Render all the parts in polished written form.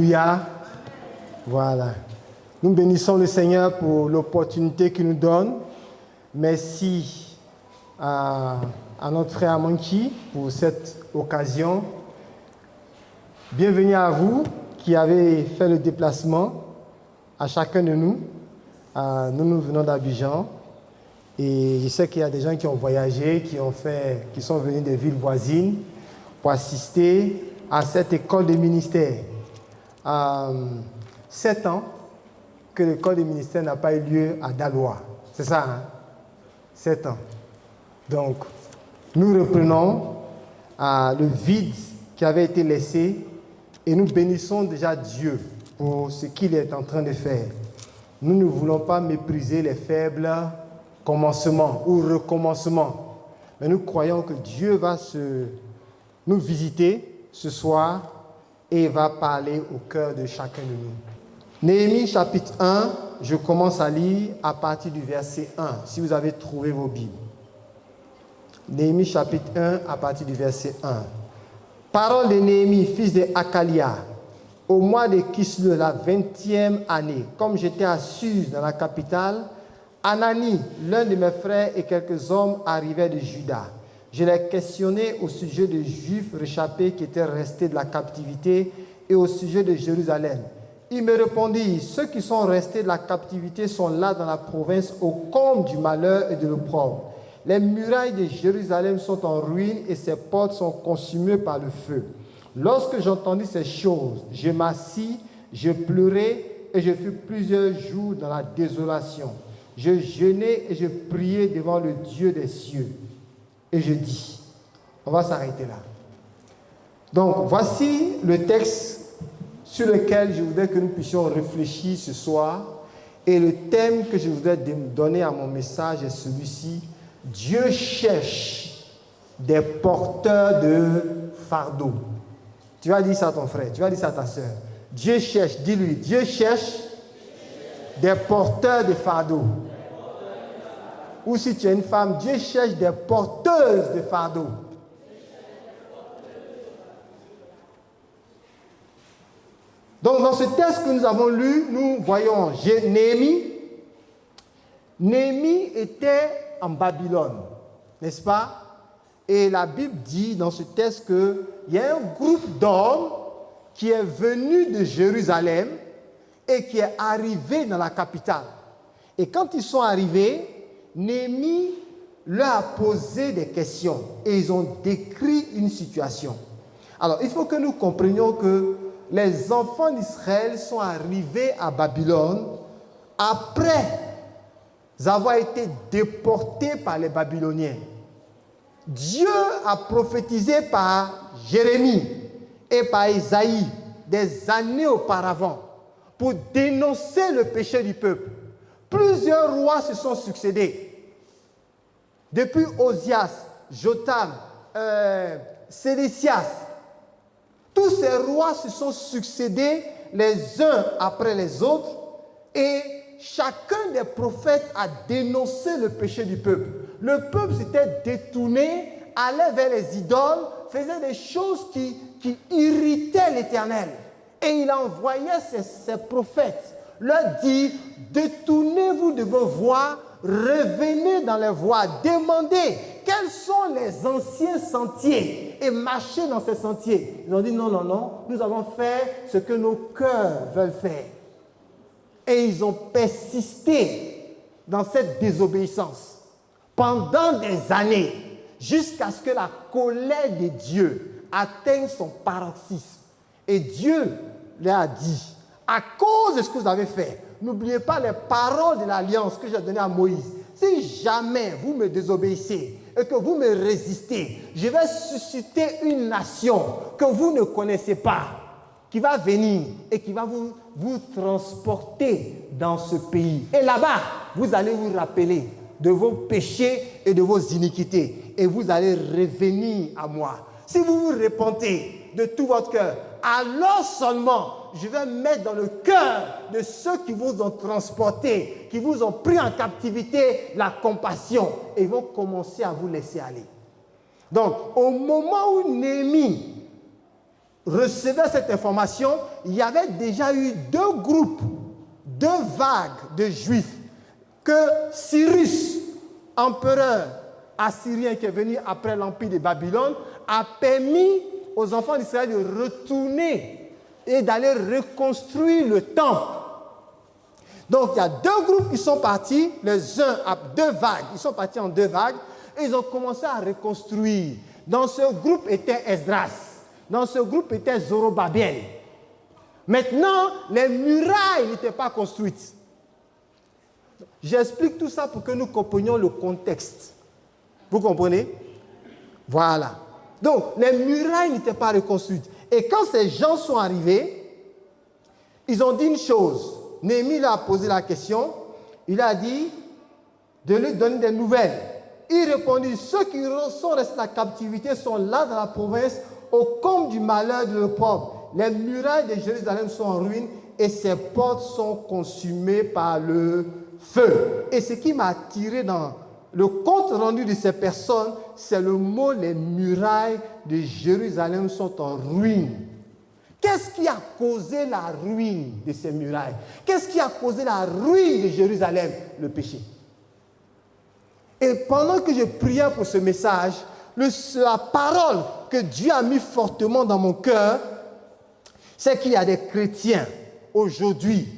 Alléluia. Voilà. Nous bénissons le Seigneur pour l'opportunité qu'il nous donne. Merci à notre frère Amanki pour cette occasion. Bienvenue à vous qui avez fait le déplacement, à chacun de nous. Nous venons d'Abidjan et je sais qu'il y a des gens qui ont voyagé, qui sont venus des villes voisines pour assister à cette école de ministère. 7 ans que l'école de ministère n'a pas eu lieu à Daloa. C'est ça, hein? 7 ans. Donc, nous reprenons le vide qui avait été laissé et nous bénissons déjà Dieu pour ce qu'il est en train de faire. Nous ne voulons pas mépriser les faibles commencements ou recommencements, mais nous croyons que Dieu va nous visiter ce soir et va parler au cœur de chacun de nous. Néhémie chapitre 1, je commence à lire à partir du verset 1, si vous avez trouvé vos Bibles. Néhémie chapitre 1, à partir du verset 1. Parole de Néhémie, fils de Hakalia, au mois de Kislev, la 20e année, comme j'étais à Suse, dans la capitale, Anani, l'un de mes frères et quelques hommes arrivaient de Juda. Je les questionnais au sujet des Juifs réchappés qui étaient restés de la captivité et au sujet de Jérusalem. Ils me répondirent, ceux qui sont restés de la captivité sont là dans la province au comble du malheur et de l'opprobre. Les murailles de Jérusalem sont en ruine et ses portes sont consumées par le feu. Lorsque j'entendis ces choses, je m'assis, je pleurais et je fus plusieurs jours dans la désolation. Je jeûnais et je priais devant le Dieu des cieux. Et je dis, on va s'arrêter là. Donc, voici le texte sur lequel je voudrais que nous puissions réfléchir ce soir. Et le thème que je voudrais donner à mon message est celui-ci. Dieu cherche des porteurs de fardeau. Tu vas dire ça à ton frère, tu vas dire ça à ta soeur. Dieu cherche, dis-lui, Dieu cherche des porteurs de fardeau. Ou si tu es une femme, Dieu cherche des porteuses de fardeau. Donc, dans ce texte que nous avons lu, nous voyons Néhémie. Néhémie était en Babylone, n'est-ce pas? Et la Bible dit dans ce texte qu'il y a un groupe d'hommes qui est venu de Jérusalem et qui est arrivé dans la capitale. Et quand ils sont arrivés, Néhémie leur a posé des questions et ils ont décrit une situation. Alors, il faut que nous comprenions que les enfants d'Israël sont arrivés à Babylone après avoir été déportés par les Babyloniens. Dieu a prophétisé par Jérémie et par Isaïe des années auparavant pour dénoncer le péché du peuple. Plusieurs rois se sont succédés. Depuis Osias, Jotam, Sédécias, tous ces rois se sont succédés les uns après les autres et chacun des prophètes a dénoncé le péché du peuple. Le peuple s'était détourné, allait vers les idoles, faisait des choses qui irritaient l'Éternel. Et il envoyait ses prophètes, leur dit, détournez-vous de vos voies, revenez dans les voies, demandez quels sont les anciens sentiers et marchez dans ces sentiers. Ils ont dit non, non, non, nous avons fait ce que nos cœurs veulent faire. Et ils ont persisté dans cette désobéissance pendant des années, jusqu'à ce que la colère de Dieu atteigne son paroxysme. Et Dieu leur a dit, à cause de ce que vous avez fait, n'oubliez pas les paroles de l'alliance que j'ai données à Moïse. Si jamais vous me désobéissez et que vous me résistez, je vais susciter une nation que vous ne connaissez pas, qui va venir et qui va vous transporter dans ce pays. Et là-bas, vous allez vous rappeler de vos péchés et de vos iniquités. Et vous allez revenir à moi. Si vous vous repentez de tout votre cœur, alors seulement je vais mettre dans le cœur de ceux qui vous ont transporté, qui vous ont pris en captivité, la compassion. Et ils vont commencer à vous laisser aller. Donc, au moment où Néhémie recevaient cette information, il y avait déjà eu 2 groupes, 2 vagues de Juifs que Cyrus, empereur assyrien qui est venu après l'empire de Babylone, a permis aux enfants d'Israël de retourner et d'aller reconstruire le temple. Donc il y a 2 groupes qui sont partis, les uns à 2 vagues, ils sont partis en 2 vagues et ils ont commencé à reconstruire. Dans ce groupe était Esdras, dans ce groupe était Zorobabel. Maintenant, les murailles n'étaient pas construites. J'explique tout ça pour que nous comprenions le contexte. Vous comprenez? Voilà. Donc, les murailles n'étaient pas reconstruites. Et quand ces gens sont arrivés, ils ont dit une chose. Néhémie leur a posé la question. Il a dit de lui donner des nouvelles. Il répondit, ceux qui sont restés dans la captivité sont là dans la province, au comble du malheur de l'opprobre. Les murailles de Jérusalem sont en ruine et ses portes sont consumées par le feu. Et ce qui m'a attiré dans le compte rendu de ces personnes, c'est le mot « les murailles de Jérusalem sont en ruine ». Qu'est-ce qui a causé la ruine de ces murailles? Qu'est-ce qui a causé la ruine de Jérusalem? Le péché. Et pendant que je priais pour ce message, la parole que Dieu a mis fortement dans mon cœur, c'est qu'il y a des chrétiens aujourd'hui,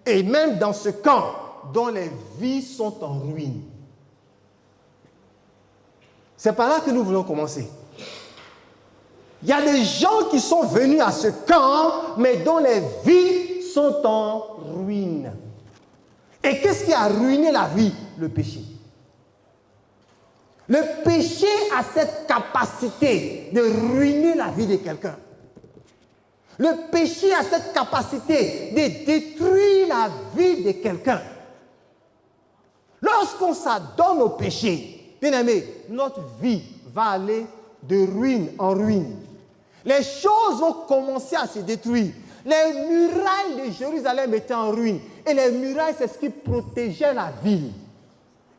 et même dans ce camp, dont les vies sont en ruine. C'est par là que nous voulons commencer. Il y a des gens qui sont venus à ce camp, mais dont les vies sont en ruine. Et qu'est-ce qui a ruiné la vie? Le péché. Le péché a cette capacité de ruiner la vie de quelqu'un. Le péché a cette capacité de détruire la vie de quelqu'un. Lorsqu'on s'adonne au péché, bien aimé, notre vie va aller de ruine en ruine. Les choses vont commencer à se détruire. Les murailles de Jérusalem étaient en ruine. Et les murailles, c'est ce qui protégeait la ville.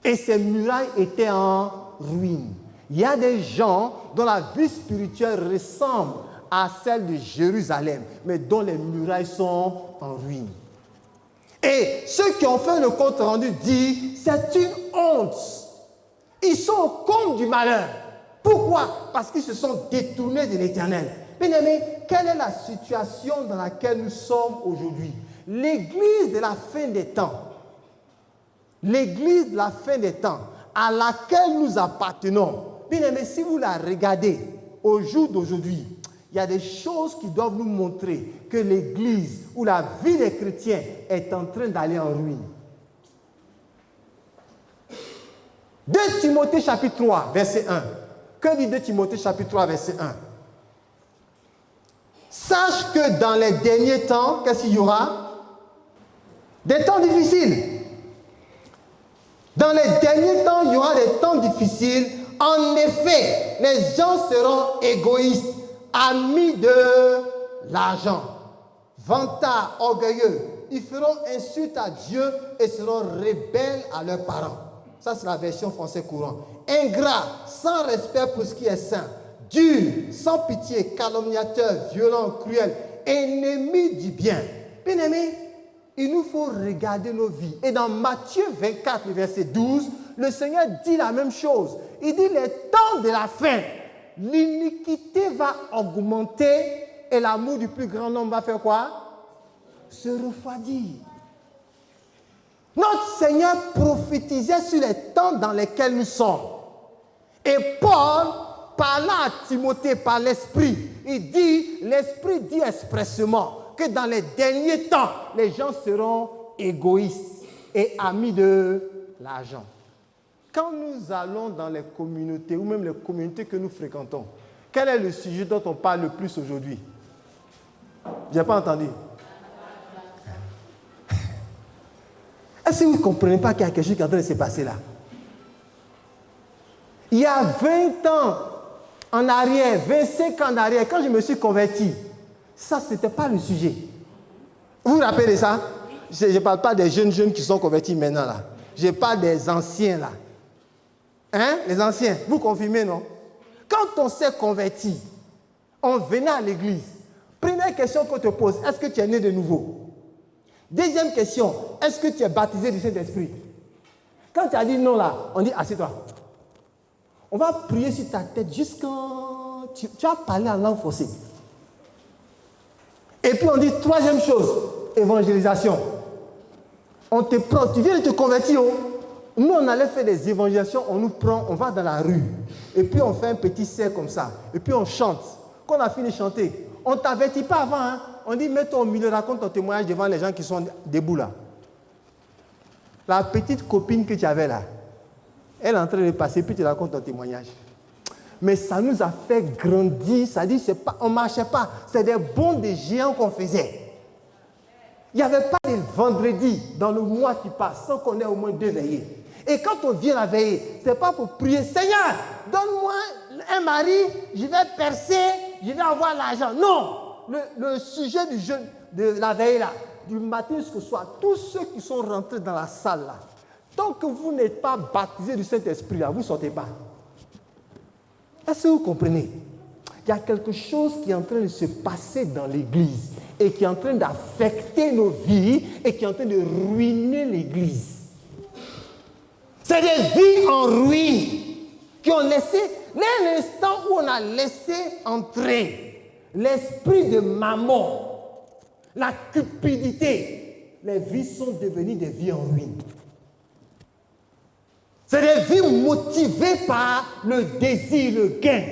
Et ces murailles étaient en ruine. Il y a des gens dont la vie spirituelle ressemble à celle de Jérusalem, mais dont les murailles sont en ruine. Et ceux qui ont fait le compte rendu disent, c'est une honte. Ils sont au comble du malheur. Pourquoi? Parce qu'ils se sont détournés de l'Éternel. Bien-aimés, quelle est la situation dans laquelle nous sommes aujourd'hui? L'Église de la fin des temps, l'Église de la fin des temps, à laquelle nous appartenons, bien-aimés, si vous la regardez au jour d'aujourd'hui, il y a des choses qui doivent nous montrer que l'Église ou la vie des chrétiens est en train d'aller en ruine. 2 Timothée chapitre 3, verset 1. Que dit 2 Timothée chapitre 3, verset 1? Sache que dans les derniers temps, qu'est-ce qu'il y aura? Des temps difficiles. Dans les derniers temps, il y aura des temps difficiles. En effet, les gens seront égoïstes, amis de l'argent, vantards, orgueilleux. Ils feront insulte à Dieu et seront rebelles à leurs parents. Ça, c'est la version français courant. Ingrats, sans respect pour ce qui est saint, durs, sans pitié, calomniateurs, violents, cruels, ennemis du bien. Bien-aimés, il nous faut regarder nos vies. Et dans Matthieu 24, le verset 12, le Seigneur dit la même chose. Il dit, les temps de la fin, l'iniquité va augmenter et l'amour du plus grand nombre va faire quoi? Se refroidir. Notre Seigneur prophétisait sur les temps dans lesquels nous sommes. Et Paul, parlant à Timothée par l'Esprit, il dit, l'Esprit dit expressément que dans les derniers temps, les gens seront égoïstes et amis de l'argent. Quand nous allons dans les communautés, ou même les communautés que nous fréquentons, quel est le sujet dont on parle le plus aujourd'hui? Je n'ai pas entendu. Est-ce que vous ne comprenez pas qu'il y a quelque chose qui est en train de se passer là? Il y a 20 ans en arrière, 25 ans en arrière, quand je me suis converti, ça, ce n'était pas le sujet. Vous vous rappelez de ça? Je ne parle pas des jeunes qui sont convertis maintenant là. Je parle des anciens là. Hein? Les anciens, vous confirmez, non? Quand on s'est converti, on venait à l'église. Première question qu'on te pose, est-ce que tu es né de nouveau? Deuxième question, est-ce que tu es baptisé du Saint-Esprit? Quand tu as dit non là, on dit assieds-toi. On va prier sur ta tête jusqu'à... Tu vas parler en langue forcée. Et puis on dit troisième chose, évangélisation. On te prend, tu viens de te convertir. Nous on allait faire des évangélisations, on nous prend, on va dans la rue. Et puis on fait un petit cercle comme ça. Et puis on chante. Quand on a fini de chanter, on ne t'avertit pas avant. Hein? On dit mets-toi au milieu, raconte ton témoignage devant les gens qui sont debout là. La petite copine que tu avais là, elle est en train de passer, puis tu racontes ton témoignage. Mais ça nous a fait grandir, ça dit, on ne marchait pas, c'est des bonds de géants qu'on faisait. Il n'y avait pas de vendredi dans le mois qui passe sans qu'on ait au moins 2 veillées. Et quand on vient la veillée, ce n'est pas pour prier, Seigneur, donne-moi un mari, je vais percer, je vais avoir l'argent. Non, le sujet du jeûne, de la veillée là, du matin jusqu'au soir, tous ceux qui sont rentrés dans la salle là, tant que vous n'êtes pas baptisés du Saint-Esprit là, vous ne sortez pas. Est-ce que vous comprenez? Il y a quelque chose qui est en train de se passer dans l'Église et qui est en train d'affecter nos vies et qui est en train de ruiner l'Église. C'est des vies en ruine qui ont laissé, dès l'instant où on a laissé entrer l'esprit de mammon, la cupidité, les vies sont devenues des vies en ruine. C'est des vies motivées par le désir, le gain.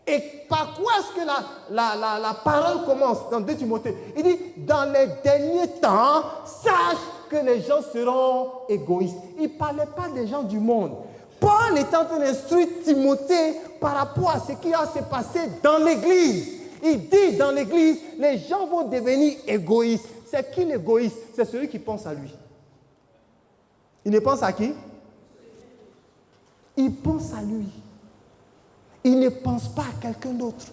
Et par quoi est-ce que la parole commence dans 2 Timothée? Il dit, dans les derniers temps, sache que les gens seront égoïstes. Il ne parlait pas des gens du monde. Paul est en train d'instruire Timothée par rapport à ce qui va se passer dans l'Église. Il dit, dans l'Église, les gens vont devenir égoïstes. C'est qui l'égoïste? C'est celui qui pense à lui. Il ne pense à qui? Il pense à lui. Il ne pense pas à quelqu'un d'autre.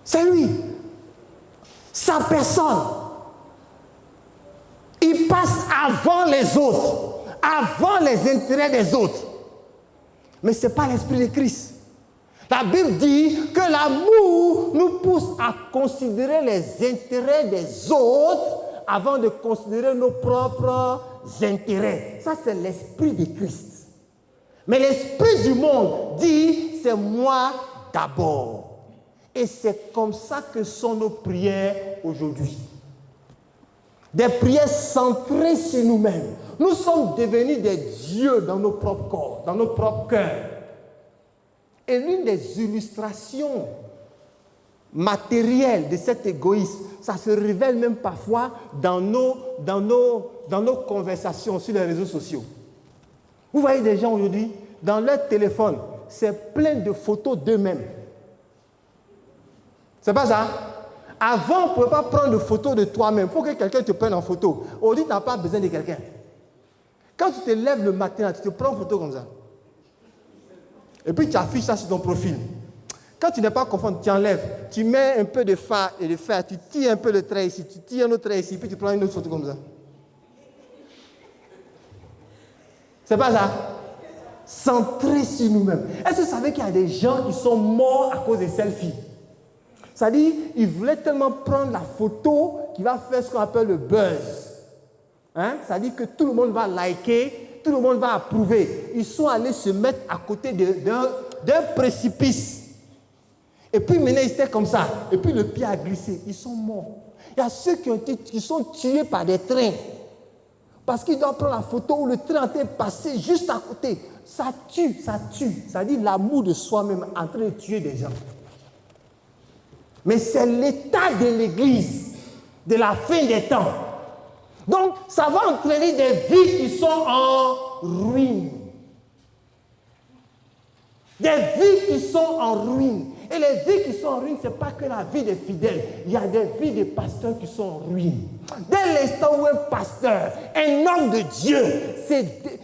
C'est lui. Sa personne. Il passe avant les autres, avant les intérêts des autres. Mais ce n'est pas l'esprit de Christ. La Bible dit que l'amour nous pousse à considérer les intérêts des autres avant de considérer nos propres intérêts. Ça, c'est l'esprit de Christ. Mais l'esprit du monde dit, c'est moi d'abord. Et c'est comme ça que sont nos prières aujourd'hui. Des prières centrées sur nous-mêmes. Nous sommes devenus des dieux dans nos propres corps, dans nos propres cœurs. Et l'une des illustrations matérielles de cet égoïsme, ça se révèle même parfois dans nos conversations sur les réseaux sociaux. Vous voyez des gens aujourd'hui, dans leur téléphone, c'est plein de photos d'eux-mêmes. C'est pas ça? Avant, on ne pouvait pas prendre de photos de toi-même. Il faut que quelqu'un te prenne en photo. Aujourd'hui, tu n'as pas besoin de quelqu'un. Quand tu te lèves le matin, tu te prends en photo comme ça. Et puis tu affiches ça sur ton profil. Quand tu n'es pas conforme, tu enlèves. Tu mets un peu de fard et de fer, tu tires un peu le trait ici, tu tires un autre trait ici, puis tu prends une autre photo comme ça. C'est pas ça? Centré sur nous-mêmes. Est-ce que vous savez qu'il y a des gens qui sont morts à cause des selfies? C'est-à-dire, ils voulaient tellement prendre la photo qui va faire ce qu'on appelle le buzz. Hein? C'est-à-dire que tout le monde va liker, tout le monde va approuver. Ils sont allés se mettre à côté d'un précipice. Et puis maintenant, ils étaient comme ça. Et puis le pied a glissé. Ils sont morts. Il y a ceux qui sont tués par des trains. Parce qu'ils doivent prendre la photo où le train a été passé juste à côté. Ça tue, ça tue. Ça dit l'amour de soi-même en train de tuer des gens. Mais c'est l'état de l'Église de la fin des temps. Donc, ça va entraîner des vies qui sont en ruine. Des vies qui sont en ruine. Et les vies qui sont en ruine, ce n'est pas que la vie des fidèles. Il y a des vies de pasteurs qui sont en ruine. Dès l'instant où un pasteur, un homme de Dieu,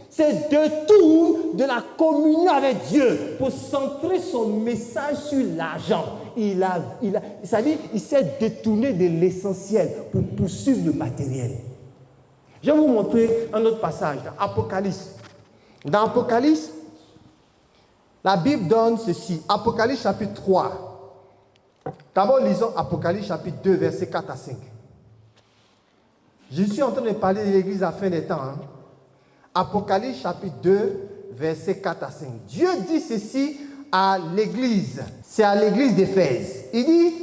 se détourne de la communion avec Dieu pour centrer son message sur l'argent, c'est-à-dire il s'est détourné de l'essentiel pour poursuivre le matériel. Je vais vous montrer un autre passage dans Apocalypse. Dans Apocalypse, la Bible donne ceci. Apocalypse chapitre 3. D'abord, lisons Apocalypse chapitre 2, versets 4 à 5. Je suis en train de parler de l'église à la fin des temps. Apocalypse chapitre 2, versets 4 à 5. Dieu dit ceci à l'église. C'est à l'église d'Éphèse. Il dit,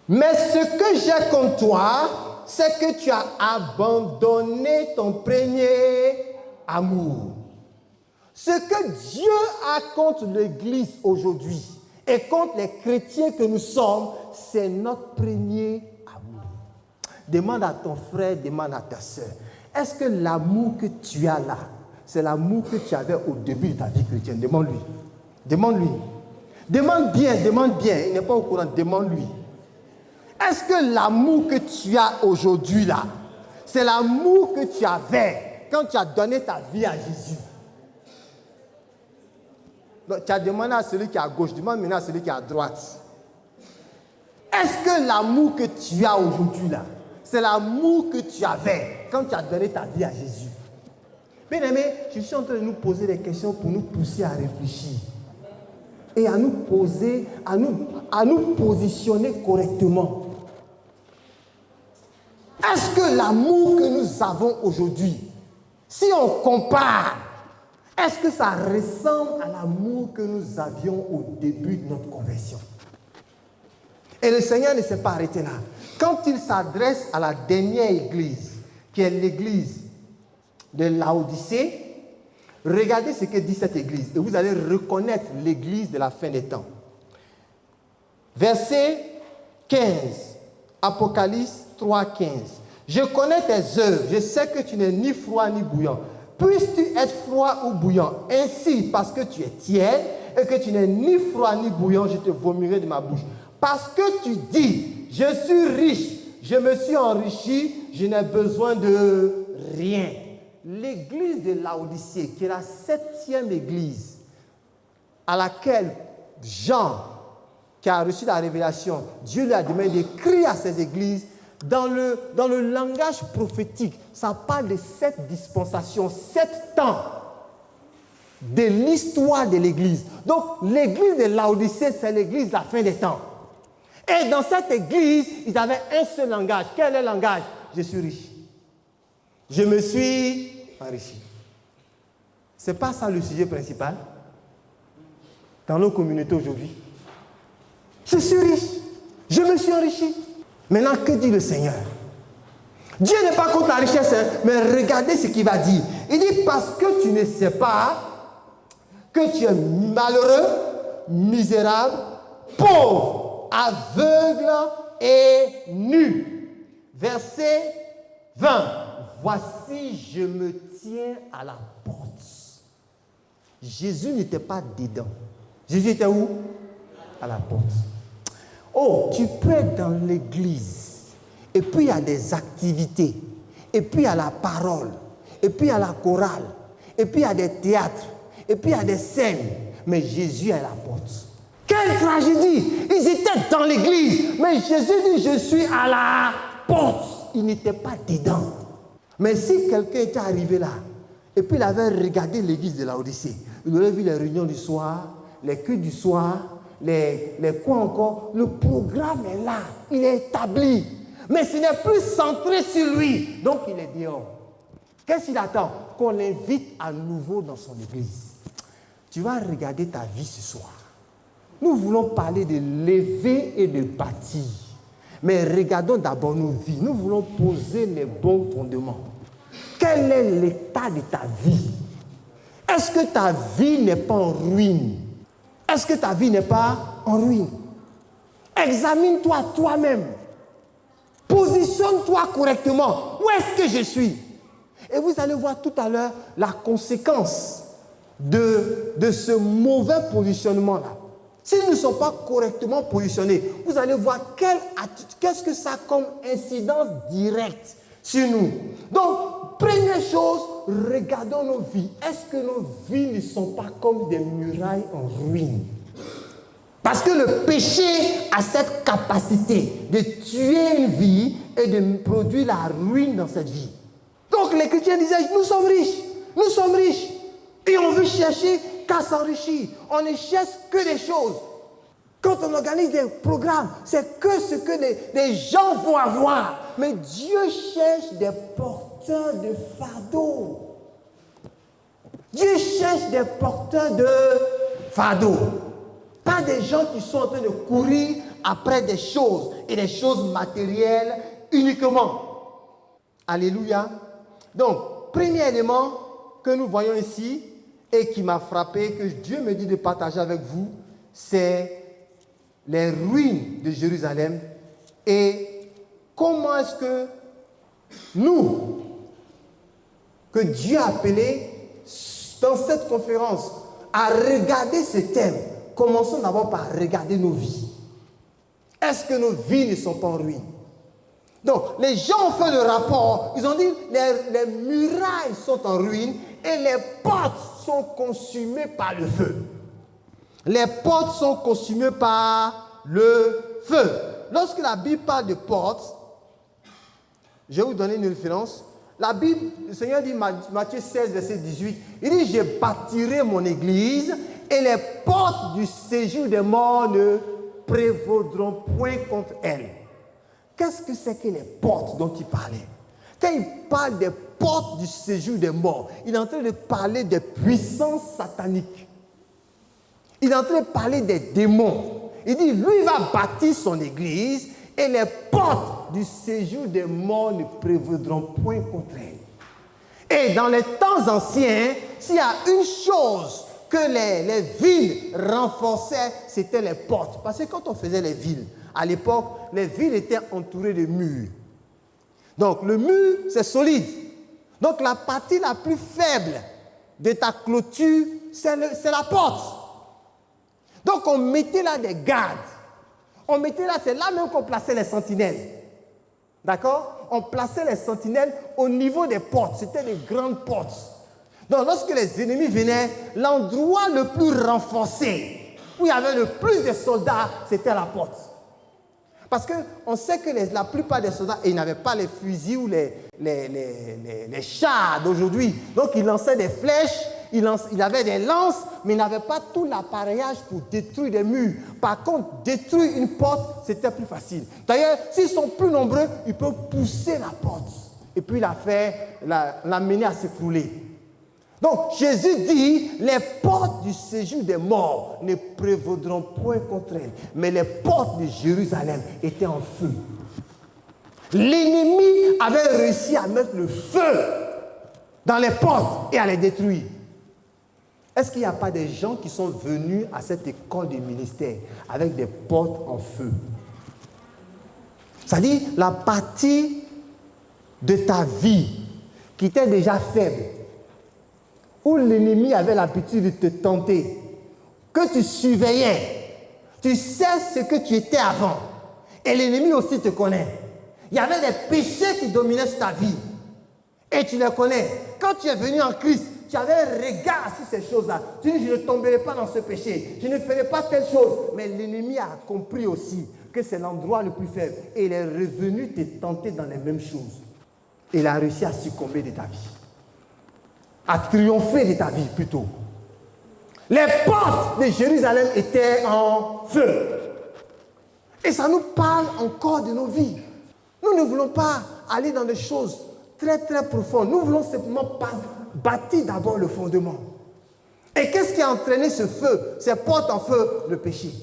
mais ce que j'ai contre toi, c'est que tu as abandonné ton premier amour. Ce que Dieu a contre l'église aujourd'hui et contre les chrétiens que nous sommes, c'est notre premier amour. Demande à ton frère, demande à ta soeur. Est-ce que l'amour que tu as là, c'est l'amour que tu avais au début de ta vie chrétienne? Demande-lui. Demande-lui. Demande bien, il n'est pas au courant, demande-lui. Est-ce que l'amour que tu as aujourd'hui là, c'est l'amour que tu avais quand tu as donné ta vie à Jésus? Donc, tu as demandé à celui qui est à gauche, demande maintenant à celui qui est à droite. Est-ce que l'amour que tu as aujourd'hui là, c'est l'amour que tu avais quand tu as donné ta vie à Jésus? Bien aimé, je suis en train de nous poser des questions pour nous pousser à réfléchir et à nous poser, à nous positionner correctement. Est-ce que l'amour que nous avons aujourd'hui, si on compare, est-ce que ça ressemble à l'amour que nous avions au début de notre conversion? Et le Seigneur ne s'est pas arrêté là. Quand il s'adresse à la dernière église, qui est l'église de Laodicée, regardez ce que dit cette église et vous allez reconnaître l'église de la fin des temps. Verset 15, Apocalypse 3, 15. Je connais tes œuvres, je sais que tu n'es ni froid ni bouillant. Puisses-tu être froid ou bouillant, ainsi parce que tu es tiède et que tu n'es ni froid ni bouillant, je te vomirai de ma bouche. Parce que tu dis, je suis riche, je me suis enrichi, je n'ai besoin de rien. L'église de Laodicée, qui est la 7e église à laquelle Jean, qui a reçu la révélation, Dieu lui a demandé d'écrire à ces églises. Dans le langage prophétique, ça parle de 7 dispensations, 7 temps de l'histoire de l'église. Donc, l'église de Laodicée, c'est l'église de la fin des temps. Et dans cette église, ils avaient un seul langage. Quel est le langage? Je suis riche. Je me suis enrichi. Ce n'est pas ça le sujet principal dans nos communautés aujourd'hui. Je suis riche. Je me suis enrichi. Maintenant, que dit le Seigneur? Dieu n'est pas contre la richesse, mais regardez ce qu'il va dire. Il dit, parce que tu ne sais pas que tu es malheureux, misérable, pauvre, aveugle et nu. Verset 20. Voici, je me tiens à la porte. Jésus n'était pas dedans. Jésus était où? À la porte. Oh, tu peux être dans l'église, et puis il y a des activités, et puis il y a la parole, et puis il y a la chorale, et puis il y a des théâtres, et puis il y a des scènes, mais Jésus est à la porte. Quelle tragédie! Ils étaient dans l'église, mais Jésus dit, je suis à la porte. Il n'était pas dedans. Mais si quelqu'un était arrivé là, et puis il avait regardé l'église de Laodicée, il aurait vu les réunions du soir, les cultes du soir, les quoi encore, le programme est là, il est établi. Mais ce n'est plus centré sur lui, donc il est dehors. Qu'est-ce qu'il attend? Qu'on l'invite à nouveau dans son église. Tu vas regarder ta vie ce soir. Nous voulons parler de lever et de bâtir. Mais regardons d'abord nos vies. Nous voulons poser les bons fondements. Quel est l'état de ta vie? Est-ce que ta vie n'est pas en ruine? Est-ce que ta vie n'est pas en ruine? Examine-toi toi-même. Positionne-toi correctement. Où est-ce que je suis? Et vous allez voir tout à l'heure la conséquence de ce mauvais positionnement-là. Si nous ne sommes pas correctement positionnés, vous allez voir qu'est-ce que ça a comme incidence directe sur nous. Donc, première chose, regardons nos vies. Est-ce que nos vies ne sont pas comme des murailles en ruine? Parce que le péché a cette capacité de tuer une vie et de produire la ruine dans cette vie. Donc les chrétiens disaient, nous sommes riches, et on veut chercher qu'à s'enrichir. On ne cherche que des choses. Quand on organise des programmes, c'est que ce que les gens vont avoir. Mais Dieu cherche des porteurs de fardeau. Dieu cherche des porteurs de fardeau. Pas des gens qui sont en train de courir après des choses et des choses matérielles uniquement. Alléluia. Donc, premier élément que nous voyons ici et qui m'a frappé, que Dieu me dit de partager avec vous, c'est les ruines de Jérusalem et comment est-ce que nous, que Dieu a appelé dans cette conférence à regarder ce thème, commençons d'abord par regarder nos vies. Est-ce que nos vies ne sont pas en ruine? Donc, les gens ont fait le rapport, ils ont dit les murailles sont en ruine et les portes sont consumées par le feu. Les portes sont consumées par le feu. Lorsque la Bible parle de portes, je vais vous donner une référence. La Bible, le Seigneur dit, Matthieu 16, verset 18, il dit, je bâtirai mon église et les portes du séjour des morts ne prévaudront point contre elle. Qu'est-ce que c'est que les portes dont il parlait? Quand il parle des portes du séjour des morts, il est en train de parler des puissances sataniques. Il est en train de parler des démons. Il dit, lui va bâtir son église et les portes du séjour des morts ne prévaudront point contre elle. Et dans les temps anciens, s'il y a une chose que les villes renforçaient, c'était les portes. Parce que quand on faisait les villes, à l'époque, les villes étaient entourées de murs. Donc le mur, c'est solide. Donc la partie la plus faible de ta clôture, c'est la porte. Donc on mettait là des gardes. On mettait là, c'est là même qu'on plaçait les sentinelles. D'accord? On plaçait les sentinelles au niveau des portes. C'était des grandes portes. Donc lorsque les ennemis venaient, l'endroit le plus renforcé, où il y avait le plus de soldats, c'était la porte. Parce qu'on sait que la plupart des soldats, ils n'avaient pas les fusils ou les chars d'aujourd'hui. Donc ils lançaient des flèches, ils avaient des lances, mais ils n'avaient pas tout l'appareillage pour détruire des murs. Par contre, détruire une porte, c'était plus facile. D'ailleurs, s'ils sont plus nombreux, ils peuvent pousser la porte et puis l'amener à s'écrouler. Donc Jésus dit, les portes du séjour des morts ne prévaudront point contre elle. Mais les portes de Jérusalem étaient en feu. L'ennemi avait réussi à mettre le feu dans les portes et à les détruire. Est-ce qu'il n'y a pas des gens qui sont venus à cette école de ministère avec des portes en feu? C'est-à-dire la partie de ta vie qui était déjà faible, où l'ennemi avait l'habitude de te tenter, que tu surveillais, tu sais ce que tu étais avant, et l'ennemi aussi te connaît. Il y avait des péchés qui dominaient sur ta vie, et tu les connais. Quand tu es venu en Christ, tu avais un regard sur ces choses-là. Tu dis, je ne tomberai pas dans ce péché, je ne ferai pas telle chose. Mais l'ennemi a compris aussi que c'est l'endroit le plus faible, et il est revenu te tenter dans les mêmes choses. Il a réussi à succomber de ta vie. À triompher de ta vie plutôt. Les portes de Jérusalem étaient en feu. Et ça nous parle encore de nos vies. Nous ne voulons pas aller dans des choses très très profondes. Nous voulons simplement bâtir d'abord le fondement. Et qu'est-ce qui a entraîné ce feu, ces portes en feu? Le péché.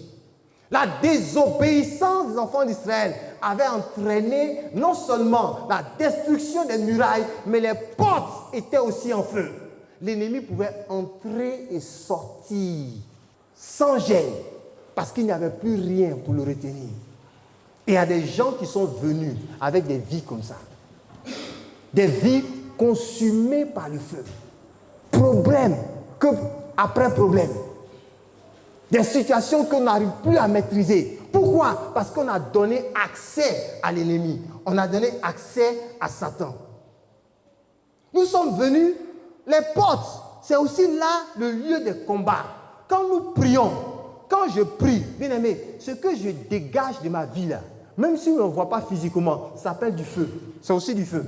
La désobéissance des enfants d'Israël avait entraîné non seulement la destruction des murailles, mais les portes étaient aussi en feu. L'ennemi pouvait entrer et sortir sans gêne, parce qu'il n'y avait plus rien pour le retenir. Et il y a des gens qui sont venus avec des vies comme ça. Des vies consumées par le feu. Problème après problème. Des situations qu'on n'arrive plus à maîtriser. Pourquoi? Parce qu'on a donné accès à l'ennemi. On a donné accès à Satan. Nous sommes venus, les portes, c'est aussi là le lieu de combat. Quand nous prions, quand je prie, bien aimé, ce que je dégage de ma vie là, même si on ne voit pas physiquement, ça s'appelle du feu. C'est aussi du feu.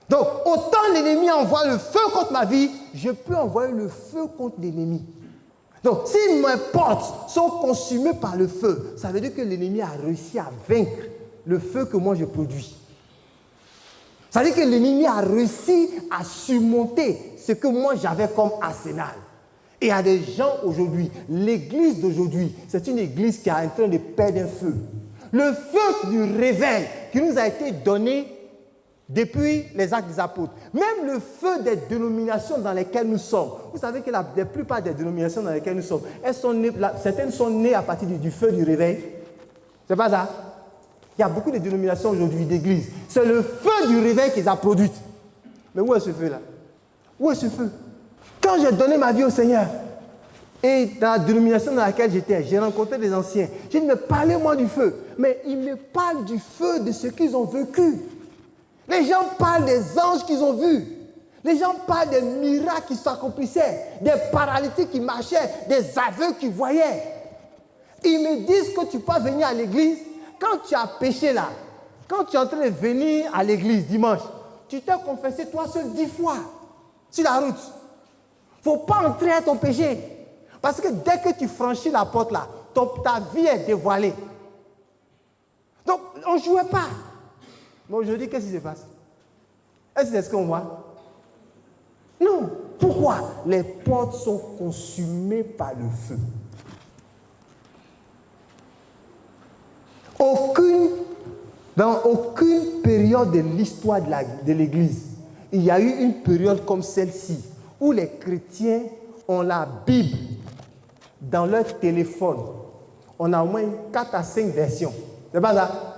Donc, autant l'ennemi envoie le feu contre ma vie, je peux envoyer le feu contre l'ennemi. Donc, si mes portes sont consumées par le feu, ça veut dire que l'ennemi a réussi à vaincre le feu que moi je produis. Ça veut dire que l'ennemi a réussi à surmonter ce que moi j'avais comme arsenal. Et il y a des gens aujourd'hui, l'église d'aujourd'hui, c'est une église qui est en train de perdre un feu. Le feu du réveil qui nous a été donné depuis les actes des apôtres. Même le feu des dénominations dans lesquelles nous sommes. Vous savez que la plupart des dénominations dans lesquelles nous sommes, certaines sont nées à partir du feu du réveil. C'est pas ça? Il y a beaucoup de dénominations aujourd'hui d'églises. C'est le feu du réveil qui les a produites. Mais où est ce feu-là? Où est ce feu? Quand j'ai donné ma vie au Seigneur, et dans la dénomination dans laquelle j'étais, j'ai rencontré des anciens. J'ai dit, mais parlez-moi du feu. Mais ils me parlent du feu de ce qu'ils ont vécu. Les gens parlent des anges qu'ils ont vus. Les gens parlent des miracles qui s'accomplissaient, des paralytiques qui marchaient, des aveugles qui voyaient. Ils me disent que tu peux venir à l'église. Quand tu as péché là, quand tu es en train de venir à l'église dimanche, tu t'es confessé toi seul 10 fois sur la route. Il ne faut pas entrer à ton péché. Parce que dès que tu franchis la porte là, ta vie est dévoilée. Donc, on ne jouait pas. Mais aujourd'hui, qu'est-ce qui se passe? Est-ce que c'est ce qu'on voit? Non. Pourquoi? Les portes sont consumées par le feu. Dans aucune période de l'histoire de l'Église, il y a eu une période comme celle-ci, où les chrétiens ont la Bible dans leur téléphone. On a au moins 4 à 5 versions. C'est pas ça?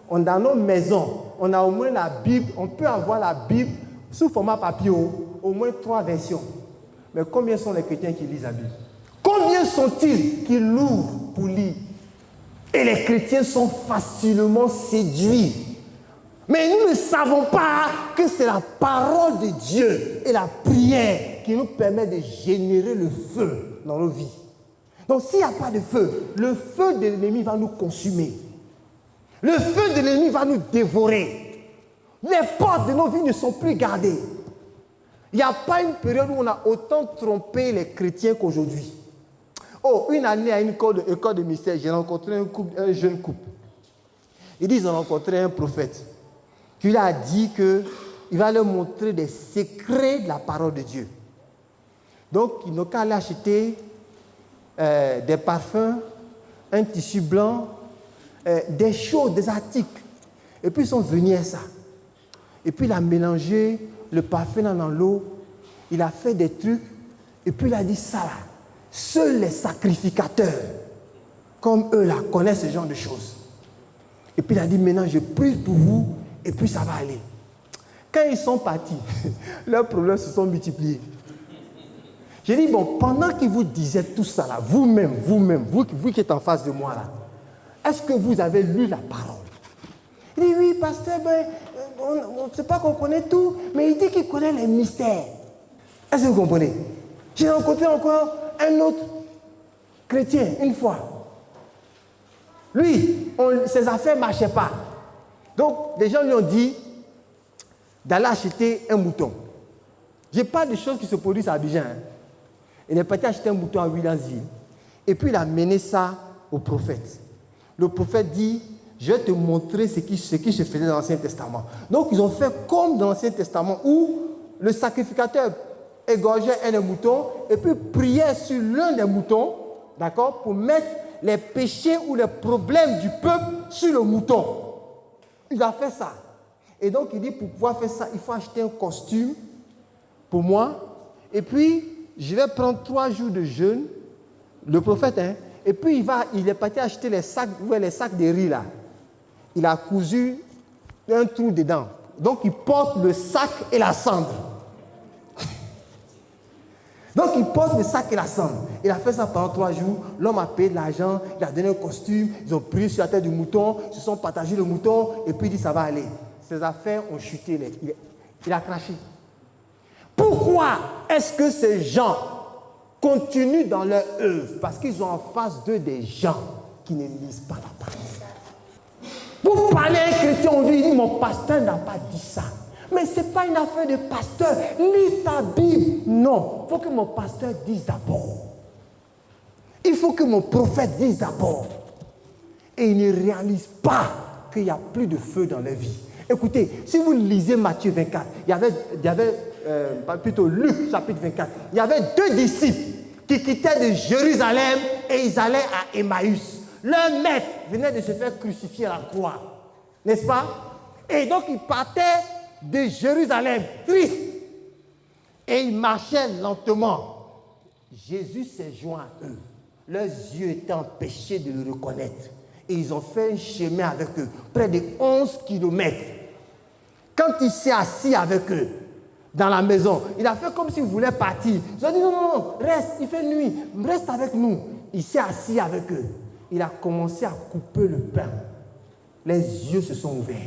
Dans nos maisons, on a au moins la Bible, on peut avoir la Bible sous format papier, au moins 3 versions. Mais combien sont les chrétiens qui lisent la Bible? Combien sont-ils qui l'ouvrent pour lire? Et les chrétiens sont facilement séduits. Mais nous ne savons pas que c'est la parole de Dieu et la prière qui nous permet de générer le feu dans nos vies. Donc s'il n'y a pas de feu, le feu de l'ennemi va nous consumer. Le feu de l'ennemi va nous dévorer. Les portes de nos vies ne sont plus gardées. Il n'y a pas une période où on a autant trompé les chrétiens qu'aujourd'hui. Oh, une année à une école de ministère, j'ai rencontré un jeune couple. Ils ont rencontré un prophète qui lui a dit qu'il va leur montrer des secrets de la parole de Dieu. Donc, ils n'ont qu'à aller acheter des parfums, un tissu blanc, des choses, des articles. Et puis, ils sont venus à ça. Et puis, il a mélangé le parfum dans l'eau. Il a fait des trucs. Et puis, il a dit ça là. Seuls les sacrificateurs, comme eux là, connaissent ce genre de choses. Et puis il a dit, maintenant je prie pour vous, et puis ça va aller. Quand ils sont partis, leurs problèmes se sont multipliés. J'ai dit, bon, pendant qu'ils vous disaient tout ça là, vous-même, vous qui êtes en face de moi là, est-ce que vous avez lu la parole? Il dit, oui, pasteur, on ne sait pas qu'on connaît tout, mais il dit qu'il connaît les mystères. Est-ce que vous comprenez? J'ai rencontré encore un autre chrétien, une fois. Lui, ses affaires ne marchaient pas. Donc, les gens lui ont dit d'aller acheter un mouton. Je parle de choses qui se produisent à Abidjan. Il est parti acheter un mouton à Williamsville. Et puis, il a mené ça au prophète. Le prophète dit, je vais te montrer ce qui se faisait dans l'Ancien Testament. Donc, ils ont fait comme dans l'Ancien Testament, où le sacrificateur égorgeait un des moutons et puis priait sur l'un des moutons, d'accord, pour mettre les péchés ou les problèmes du peuple sur le mouton. Il a fait ça. Et donc il dit, pour pouvoir faire ça, il faut acheter un costume pour moi. Et puis, je vais prendre 3 jours de jeûne, le prophète, hein, et puis il est parti acheter les sacs de riz là. Il a cousu un trou dedans. Donc il porte le sac et la cendre. Donc, il porte le sac et la cendre. Il a fait ça pendant 3 jours. L'homme a payé de l'argent, il a donné un costume, ils ont pris sur la tête du mouton, ils se sont partagés le mouton, et puis il dit ça va aller. Ses affaires ont chuté. Il a craché. Pourquoi est-ce que ces gens continuent dans leur œuvre? Parce qu'ils ont en face d'eux des gens qui ne lisent pas la parole. Vous parlez à un chrétien, on lui dit mon pasteur n'a pas dit ça. Mais ce n'est pas une affaire de pasteur. Lis ta Bible. Non, il faut que mon pasteur dise d'abord. Il faut que mon prophète dise d'abord. Et il ne réalise pas qu'il n'y a plus de feu dans leur vie. Écoutez, si vous lisez Matthieu 24, il y avait plutôt Luc chapitre 24, il y avait 2 disciples qui quittaient de Jérusalem et ils allaient à Emmaüs. Leur maître venait de se faire crucifier à la croix, n'est-ce pas? Et donc ils partaient de Jérusalem, tristes, et ils marchaient lentement. Jésus s'est joint à eux. Leurs yeux étaient empêchés de le reconnaître. Et ils ont fait un chemin avec eux, près de 11 kilomètres. Quand il s'est assis avec eux, dans la maison, il a fait comme s'il voulait partir. Ils ont dit non, reste, il fait nuit, reste avec nous. Il s'est assis avec eux. Il a commencé à couper le pain. Les yeux se sont ouverts.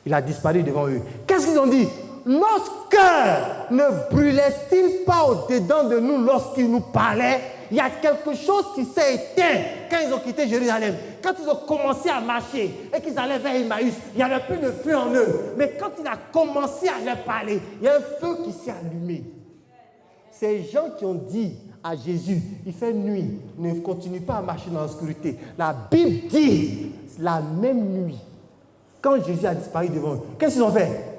Il a disparu devant eux. Qu'est-ce qu'ils ont dit? Notre cœur ne brûlait-il pas au-dedans de nous lorsqu'il nous parlait? Il y a quelque chose qui s'est éteint quand ils ont quitté Jérusalem. Quand ils ont commencé à marcher et qu'ils allaient vers Emmaüs, il n'y avait plus de feu en eux. Mais quand il a commencé à leur parler, il y a un feu qui s'est allumé. Ces gens qui ont dit à Jésus, il fait nuit, ne continue pas à marcher dans l'obscurité. La Bible dit, la même nuit, quand Jésus a disparu devant eux, qu'est-ce qu'ils ont fait?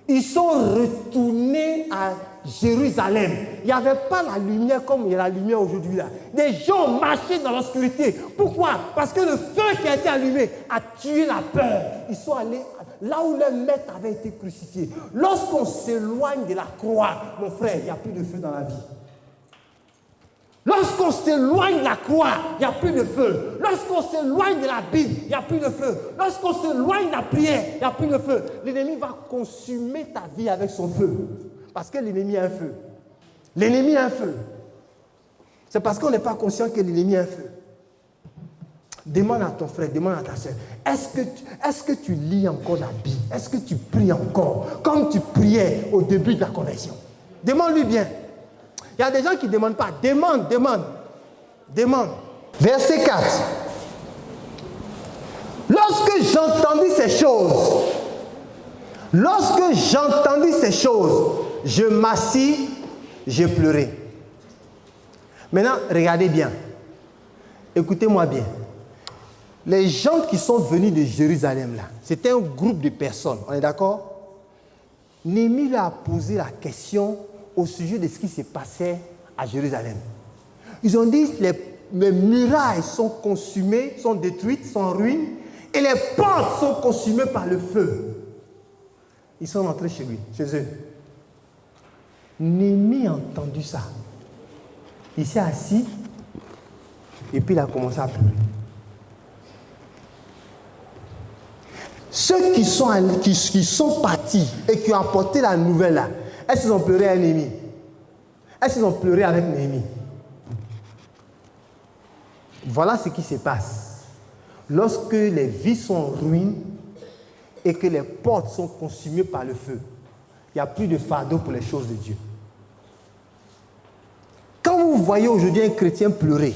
Ils sont retournés à Jérusalem. Il n'y avait pas la lumière comme il y a la lumière aujourd'hui là. Des gens marchaient dans l'obscurité. Pourquoi? Parce que le feu qui a été allumé a tué la peur. Ils sont allés là où leur maître avait été crucifié. Lorsqu'on s'éloigne de la croix, mon frère, il n'y a plus de feu dans la vie. Lorsqu'on s'éloigne de la croix, il n'y a plus de feu. Lorsqu'on s'éloigne de la Bible, il n'y a plus de feu. Lorsqu'on s'éloigne de la prière, il n'y a plus de feu. L'ennemi va consumer ta vie avec son feu. Parce que l'ennemi a un feu. L'ennemi a un feu. C'est parce qu'on n'est pas conscient que l'ennemi a un feu. Demande à ton frère, demande à ta soeur, est-ce que tu lis encore la Bible? Est-ce que tu pries encore comme tu priais au début de la conversion? Demande-lui bien. Il y a des gens qui ne demandent pas. Demande. Verset 4. Lorsque j'entendis ces choses, je m'assis, j'ai pleuré. Maintenant, regardez bien. Écoutez-moi bien. Les gens qui sont venus de Jérusalem, là, c'était un groupe de personnes. On est d'accord? Néhémie leur a posé la question au sujet de ce qui se passait à Jérusalem. Ils ont dit que les murailles sont consumées, sont détruites, sont en ruine, et les portes sont consumées par le feu. Ils sont rentrés chez lui, chez eux. Néhémie a entendu ça. Il s'est assis, et puis il a commencé à pleurer. Ceux qui sont partis et qui ont apporté la nouvelle là, est-ce qu'ils ont pleuré à Néhémie? Est-ce qu'ils ont pleuré avec Néhémie? Voilà ce qui se passe. Lorsque les vies sont en ruine et que les portes sont consumées par le feu, il n'y a plus de fardeau pour les choses de Dieu. Quand vous voyez aujourd'hui un chrétien pleurer,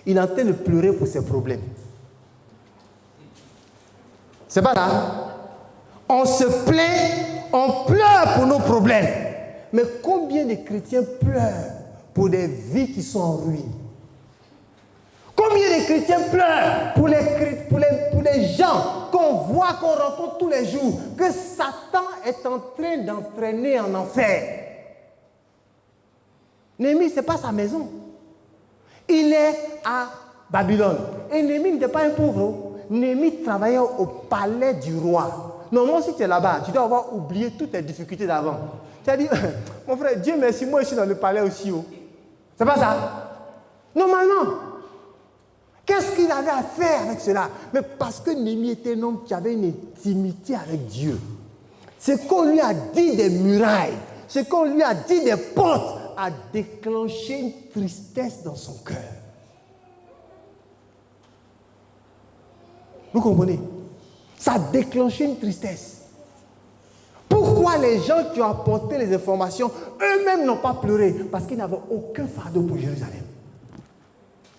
il est en train de pleurer pour ses problèmes. C'est pas là. On se plaint, on pleure pour nos problèmes. Mais combien de chrétiens pleurent pour des vies qui sont en ruine? Combien de chrétiens pleurent pour les gens qu'on voit, qu'on rencontre tous les jours, que Satan est en train d'entraîner en enfer? Néhémie, ce n'est pas sa maison. Il est à Babylone. Et Néhémie n'était pas un pauvre. Néhémie travaillait au palais du roi. Normalement, si tu es là-bas, tu dois avoir oublié toutes les difficultés d'avant. Tu as dit, mon frère, Dieu merci, moi je suis dans le palais aussi. C'est pas ça? Normalement. Qu'est-ce qu'il avait à faire avec cela? Mais parce que Néhémie était un homme qui avait une intimité avec Dieu. Ce qu'on lui a dit des murailles, ce qu'on lui a dit des portes, a déclenché une tristesse dans son cœur. Vous comprenez? Ça a déclenché une tristesse. Pourquoi les gens qui ont apporté les informations, eux-mêmes n'ont pas pleuré? Parce qu'ils n'avaient aucun fardeau pour Jérusalem.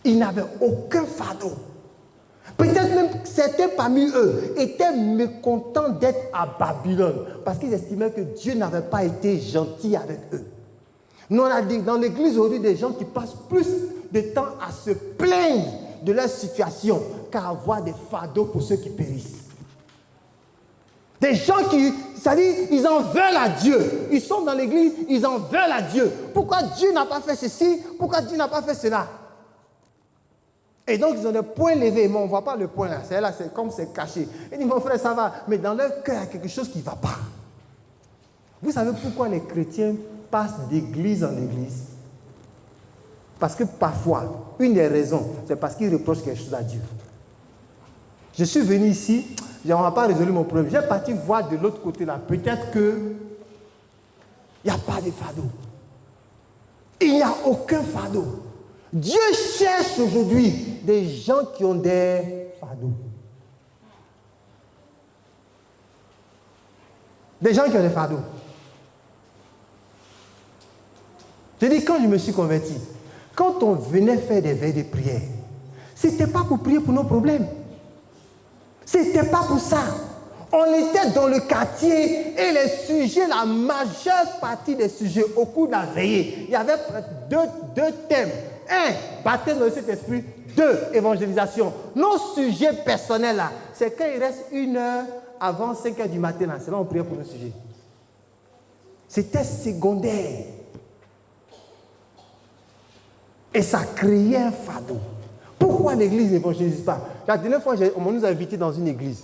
Ils n'avaient aucun fardeau. Peut-être même certains parmi eux étaient mécontents d'être à Babylone parce qu'ils estimaient que Dieu n'avait pas été gentil avec eux. Nous, on a dit dans l'église aujourd'hui des gens qui passent plus de temps à se plaindre de leur situation qu'à avoir des fardeaux pour ceux qui périssent. Des gens qui, c'est-à-dire, ils en veulent à Dieu. Ils sont dans l'église, ils en veulent à Dieu. Pourquoi Dieu n'a pas fait ceci? Pourquoi Dieu n'a pas fait cela? Et donc, ils ont des poings levés, mais on ne voit pas le point là. C'est là, c'est comme c'est caché. Ils disent, mon frère, ça va. Mais dans leur cœur, il y a quelque chose qui ne va pas. Vous savez pourquoi les chrétiens passent d'église en église? Parce que parfois, une des raisons, c'est parce qu'ils reprochent quelque chose à Dieu. Je suis venu ici, on n'a pas résolu mon problème. J'ai parti voir de l'autre côté là. Peut-être qu'il n'y a pas de fardeau. Il n'y a aucun fardeau. Dieu cherche aujourd'hui des gens qui ont des fardeaux. Des gens qui ont des fardeaux. Je dis, quand je me suis converti, quand on venait faire des veilles de prière, ce n'était pas pour prier pour nos problèmes. Ce n'était pas pour ça. On était dans le quartier et les sujets, la majeure partie des sujets au cours de la veillée, il y avait deux thèmes. 1, baptême dans le Saint-Esprit. 2, évangélisation. Nos sujets personnels là, c'est quand il reste 1 heure avant 5 heures du matin là, c'est là on priait pour nos sujets. C'était secondaire. Et ça créait un fardeau. Pourquoi l'église n'évangélise pas? La dernière fois, on nous a invités dans une église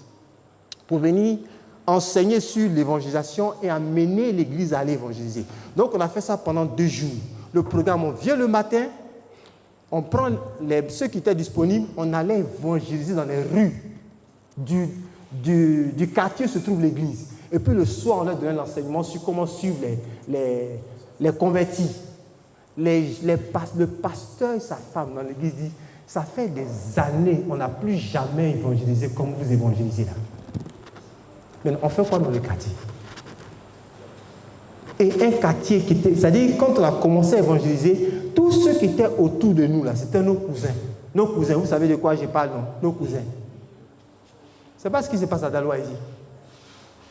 pour venir enseigner sur l'évangélisation et amener l'église à aller évangéliser. Donc, on a fait ça pendant 2 jours. Le programme, on vient le matin, on prend ceux qui étaient disponibles, on allait évangéliser dans les rues du quartier où se trouve l'église. Et puis le soir, on leur donnait l'enseignement sur comment suivre les convertis. Le pasteur et sa femme dans l'église dit, ça fait des années, on n'a plus jamais évangélisé comme vous évangélisez là. Mais on fait quoi dans le quartier? Et un quartier qui était, c'est-à-dire quand on a commencé à évangéliser, tous ceux qui étaient autour de nous là, c'était nos cousins. Nos cousins, vous savez de quoi je parle, non? Nos cousins. C'est pas ce qui se passe à Daloa ici.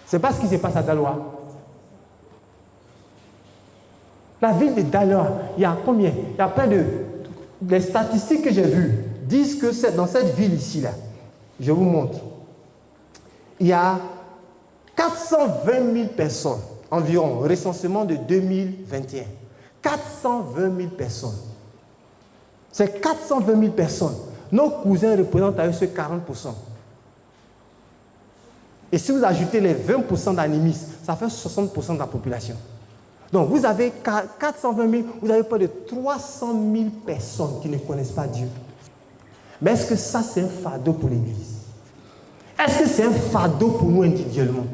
C'est pas ce qui se passe à Daloa. La ville de Daloa, il y a combien? Il y a près de... Les statistiques que j'ai vues disent que dans cette ville ici, là, je vous montre, il y a 420 000 personnes, environ, recensement de 2021. 420 000 personnes. Ces 420 000 personnes, nos cousins représentent à eux ce 40%. Et si vous ajoutez les 20% d'animistes, ça fait 60% de la population. Donc vous avez 420 000, vous avez près de 300 000 personnes qui ne connaissent pas Dieu. Mais est-ce que ça c'est un fardeau pour l'Église? Est-ce que c'est un fardeau pour nous individuellement?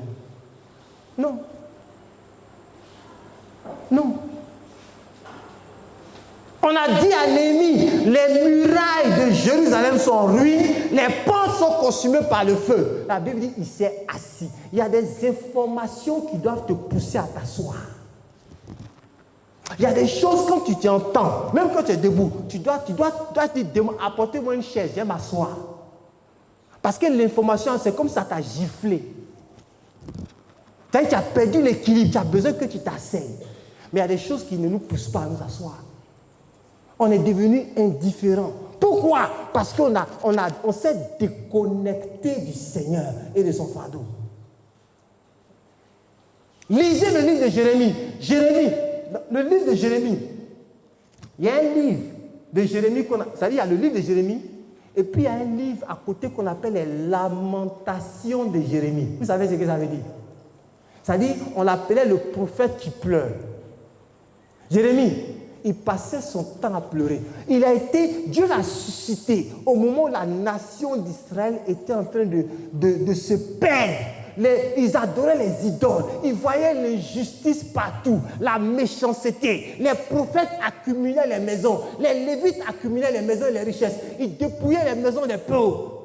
Non. Non. On a dit à Néhémie, les murailles de Jérusalem sont en ruine, les portes sont consumées par le feu. La Bible dit, il s'est assis. Il y a des informations qui doivent te pousser à t'asseoir. Il y a des choses quand tu t'entends, même quand tu es debout, tu dois te dire, apportez-moi une chaise, je vais m'asseoir. Parce que l'information, c'est comme ça t'a giflé. Tu as perdu l'équilibre, tu as besoin que tu t'asseyes. Mais il y a des choses qui ne nous poussent pas à nous asseoir. On est devenu indifférent. Pourquoi? Parce qu'on s'est déconnecté du Seigneur et de son fardeau. Lisez le livre de Jérémie. Le livre de Jérémie. Il y a un livre de Jérémie, c'est-à-dire il y a le livre de Jérémie, et puis il y a un livre à côté qu'on appelle les Lamentations de Jérémie. Vous savez ce que ça veut dire? C'est-à-dire, on l'appelait le prophète qui pleure. Jérémie, il passait son temps à pleurer. Dieu l'a suscité au moment où la nation d'Israël était en train de se perdre. Ils adoraient les idoles. Ils voyaient l'injustice partout, la méchanceté. Les prophètes accumulaient les maisons. Les lévites accumulaient les maisons et les richesses. Ils dépouillaient les maisons des pauvres.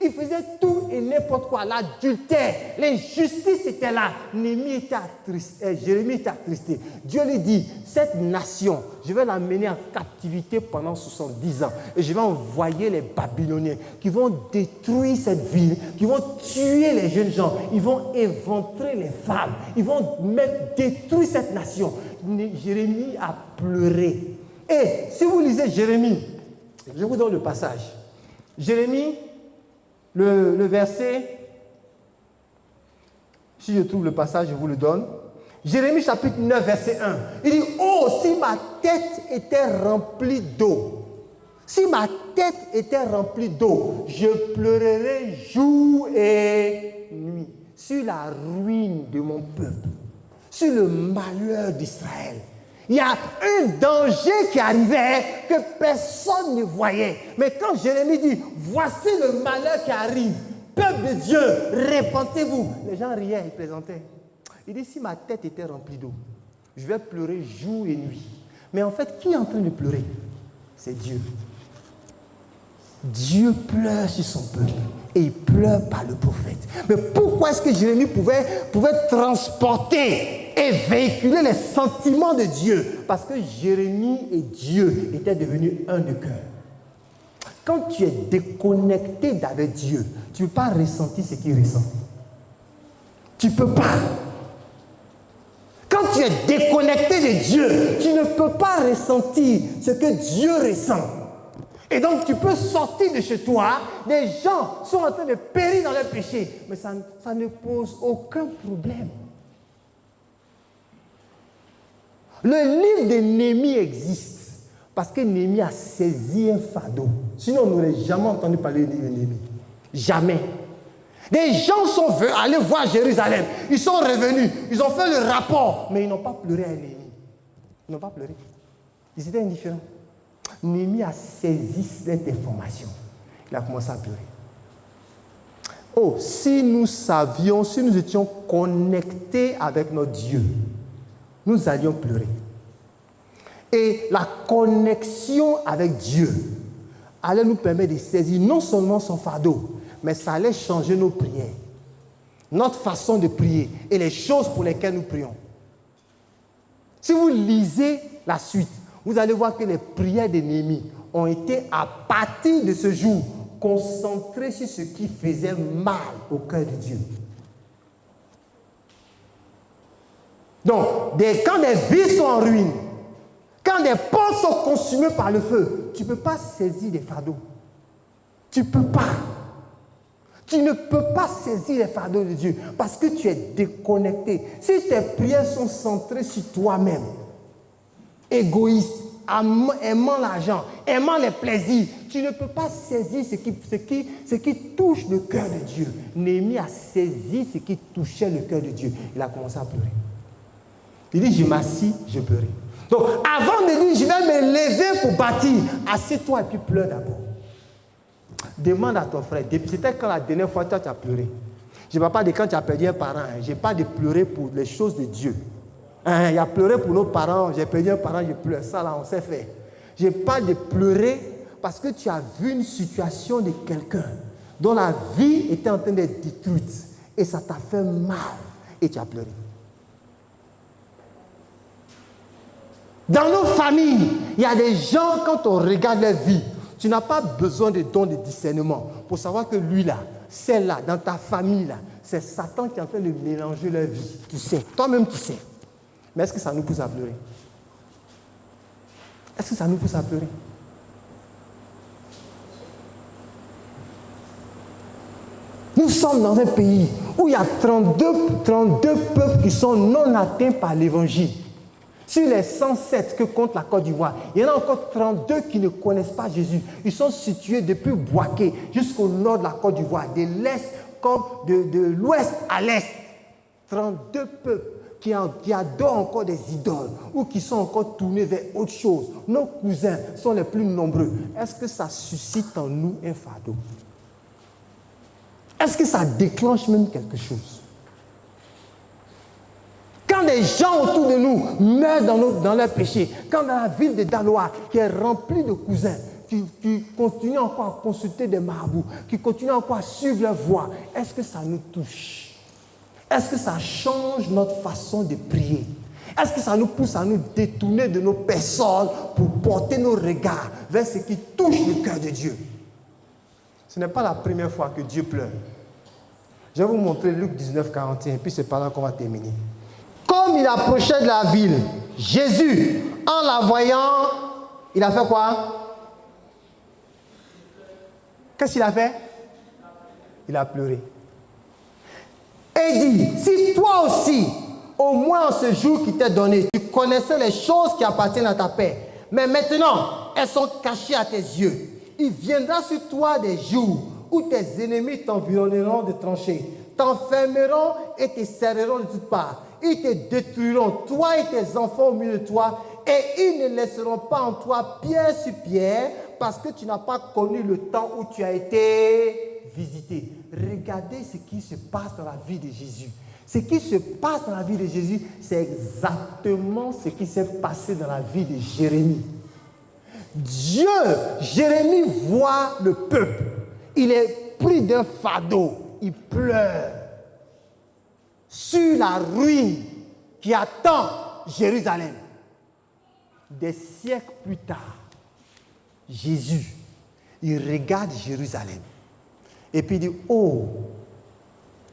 Ils faisaient tout et n'importe quoi. L'adultère, l'injustice était là. Jérémie était attristé. Dieu lui dit, cette nation, je vais l'amener en captivité pendant 70 ans. Et je vais envoyer les Babyloniens qui vont détruire cette ville, qui vont tuer les jeunes gens, ils vont éventrer les femmes, ils vont même détruire cette nation. Jérémie a pleuré. Et si vous lisez Jérémie, Je vous donne le passage. Jérémie, le verset, si je trouve le passage, je vous le donne. Jérémie chapitre 9, verset 1. Il dit, oh, si ma tête était remplie d'eau, si ma tête était remplie d'eau, je pleurerais jour et nuit sur la ruine de mon peuple, sur le malheur d'Israël. Il y a un danger qui arrivait que personne ne voyait. Mais quand Jérémie dit, voici le malheur qui arrive, peuple de Dieu, répentez-vous. Les gens riaient, ils plaisantaient. Il dit, si ma tête était remplie d'eau, je vais pleurer jour et nuit. Mais en fait, qui est en train de pleurer? C'est Dieu. Dieu pleure sur son peuple et il pleure par le prophète. Mais pourquoi est-ce que Jérémie pouvait transporter et véhiculer les sentiments de Dieu? Parce que Jérémie et Dieu étaient devenus un de cœur. Quand tu es déconnecté d'avec Dieu, tu ne peux pas ressentir ce qu'il ressent. Tu ne peux pas. Quand tu es déconnecté de Dieu, tu ne peux pas ressentir ce que Dieu ressent. Et donc, tu peux sortir de chez toi, des gens sont en train de périr dans leur péché, mais ça ne pose aucun problème. Le livre de Néhémie existe parce que Néhémie a saisi un fardeau. Sinon, on n'aurait jamais entendu parler du livre de Néhémie. Jamais. Des gens sont allés voir Jérusalem, ils sont revenus, ils ont fait le rapport, mais ils n'ont pas pleuré à Néhémie. Ils n'ont pas pleuré. Ils étaient indifférents. Néhémie a saisi cette information. Il a commencé à pleurer. Oh, si nous savions, si nous étions connectés avec notre Dieu, nous allions pleurer. Et la connexion avec Dieu allait nous permettre de saisir non seulement son fardeau, mais ça allait changer nos prières, notre façon de prier et les choses pour lesquelles nous prions. Si vous lisez la suite, vous allez voir que les prières de Néhémie ont été, à partir de ce jour, concentrées sur ce qui faisait mal au cœur de Dieu. Donc, quand des vies sont en ruine, quand des portes sont consumées par le feu, tu ne peux pas saisir des fardeaux. Tu ne peux pas. Tu ne peux pas saisir les fardeaux de Dieu parce que tu es déconnecté. Si tes prières sont centrées sur toi-même, égoïste, aimant l'argent, aimant les plaisirs, tu ne peux pas saisir ce qui touche le cœur de Dieu. Néhémie a saisi ce qui touchait le cœur de Dieu. Il a commencé à pleurer. Il dit, je m'assis, je pleurais. Donc, avant de dire, je vais me lever pour bâtir, assieds-toi et puis pleure d'abord. Demande à ton frère, c'était quand la dernière fois tu as pleuré. Je ne parle pas de quand tu as perdu un parent, je n'ai pas de pleurer pour les choses de Dieu. Il y a pleuré pour nos parents, j'ai perdu un parent, je pleure. Ça là, on sait faire. Je n'ai pas de pleurer parce que tu as vu une situation de quelqu'un dont la vie était en train d'être détruite et ça t'a fait mal et tu as pleuré. Dans nos familles, il y a des gens, quand on regarde leur vie, tu n'as pas besoin de dons de discernement pour savoir que lui là, celle-là, dans ta famille là, c'est Satan qui est en train de mélanger leur vie. Tu sais, toi-même tu sais. Mais est-ce que ça nous pousse à pleurer? Est-ce que ça nous pousse à pleurer? Nous sommes dans un pays où il y a 32 peuples qui sont non atteints par l'évangile. Sur les 107 que compte la Côte d'Ivoire, il y en a encore 32 qui ne connaissent pas Jésus. Ils sont situés depuis Bouaké jusqu'au nord de la Côte d'Ivoire, de l'est comme de l'ouest à l'est. 32 peuples qui adorent encore des idoles ou qui sont encore tournés vers autre chose. Nos cousins sont les plus nombreux. Est-ce que ça suscite en nous un fardeau? Est-ce que ça déclenche même quelque chose? Quand des gens autour de nous meurent dans leur péché, quand dans la ville de Daloa, qui est remplie de cousins, qui continuent encore à consulter des marabouts, qui continuent encore à suivre leur voie, est-ce que ça nous touche? Est-ce que ça change notre façon de prier? Est-ce que ça nous pousse à nous détourner de nos personnes pour porter nos regards vers ce qui touche le cœur de Dieu? Ce n'est pas la première fois que Dieu pleure. Je vais vous montrer Luc 19, 41, puis c'est par là qu'on va terminer. Comme il approchait de la ville, Jésus, en la voyant, il a fait quoi? Qu'est-ce qu'il a fait? Il a pleuré. Et dit, si toi aussi, au moins en ce jour qui t'est donné, tu connaissais les choses qui appartiennent à ta paix, mais maintenant, elles sont cachées à tes yeux. Il viendra sur toi des jours où tes ennemis t'environneront de tranchées, t'enfermeront et te serreront de toutes parts. Ils te détruiront, toi et tes enfants au milieu de toi, et ils ne laisseront pas en toi pierre sur pierre, parce que tu n'as pas connu le temps où tu as été visité. Regardez ce qui se passe dans la vie de Jésus. Ce qui se passe dans la vie de Jésus, c'est exactement ce qui s'est passé dans la vie de Jérémie. Jérémie voit le peuple. Il est pris d'un fardeau. Il pleure sur la ruine qui attend Jérusalem. Des siècles plus tard, Jésus, il regarde Jérusalem et puis il dit, oh,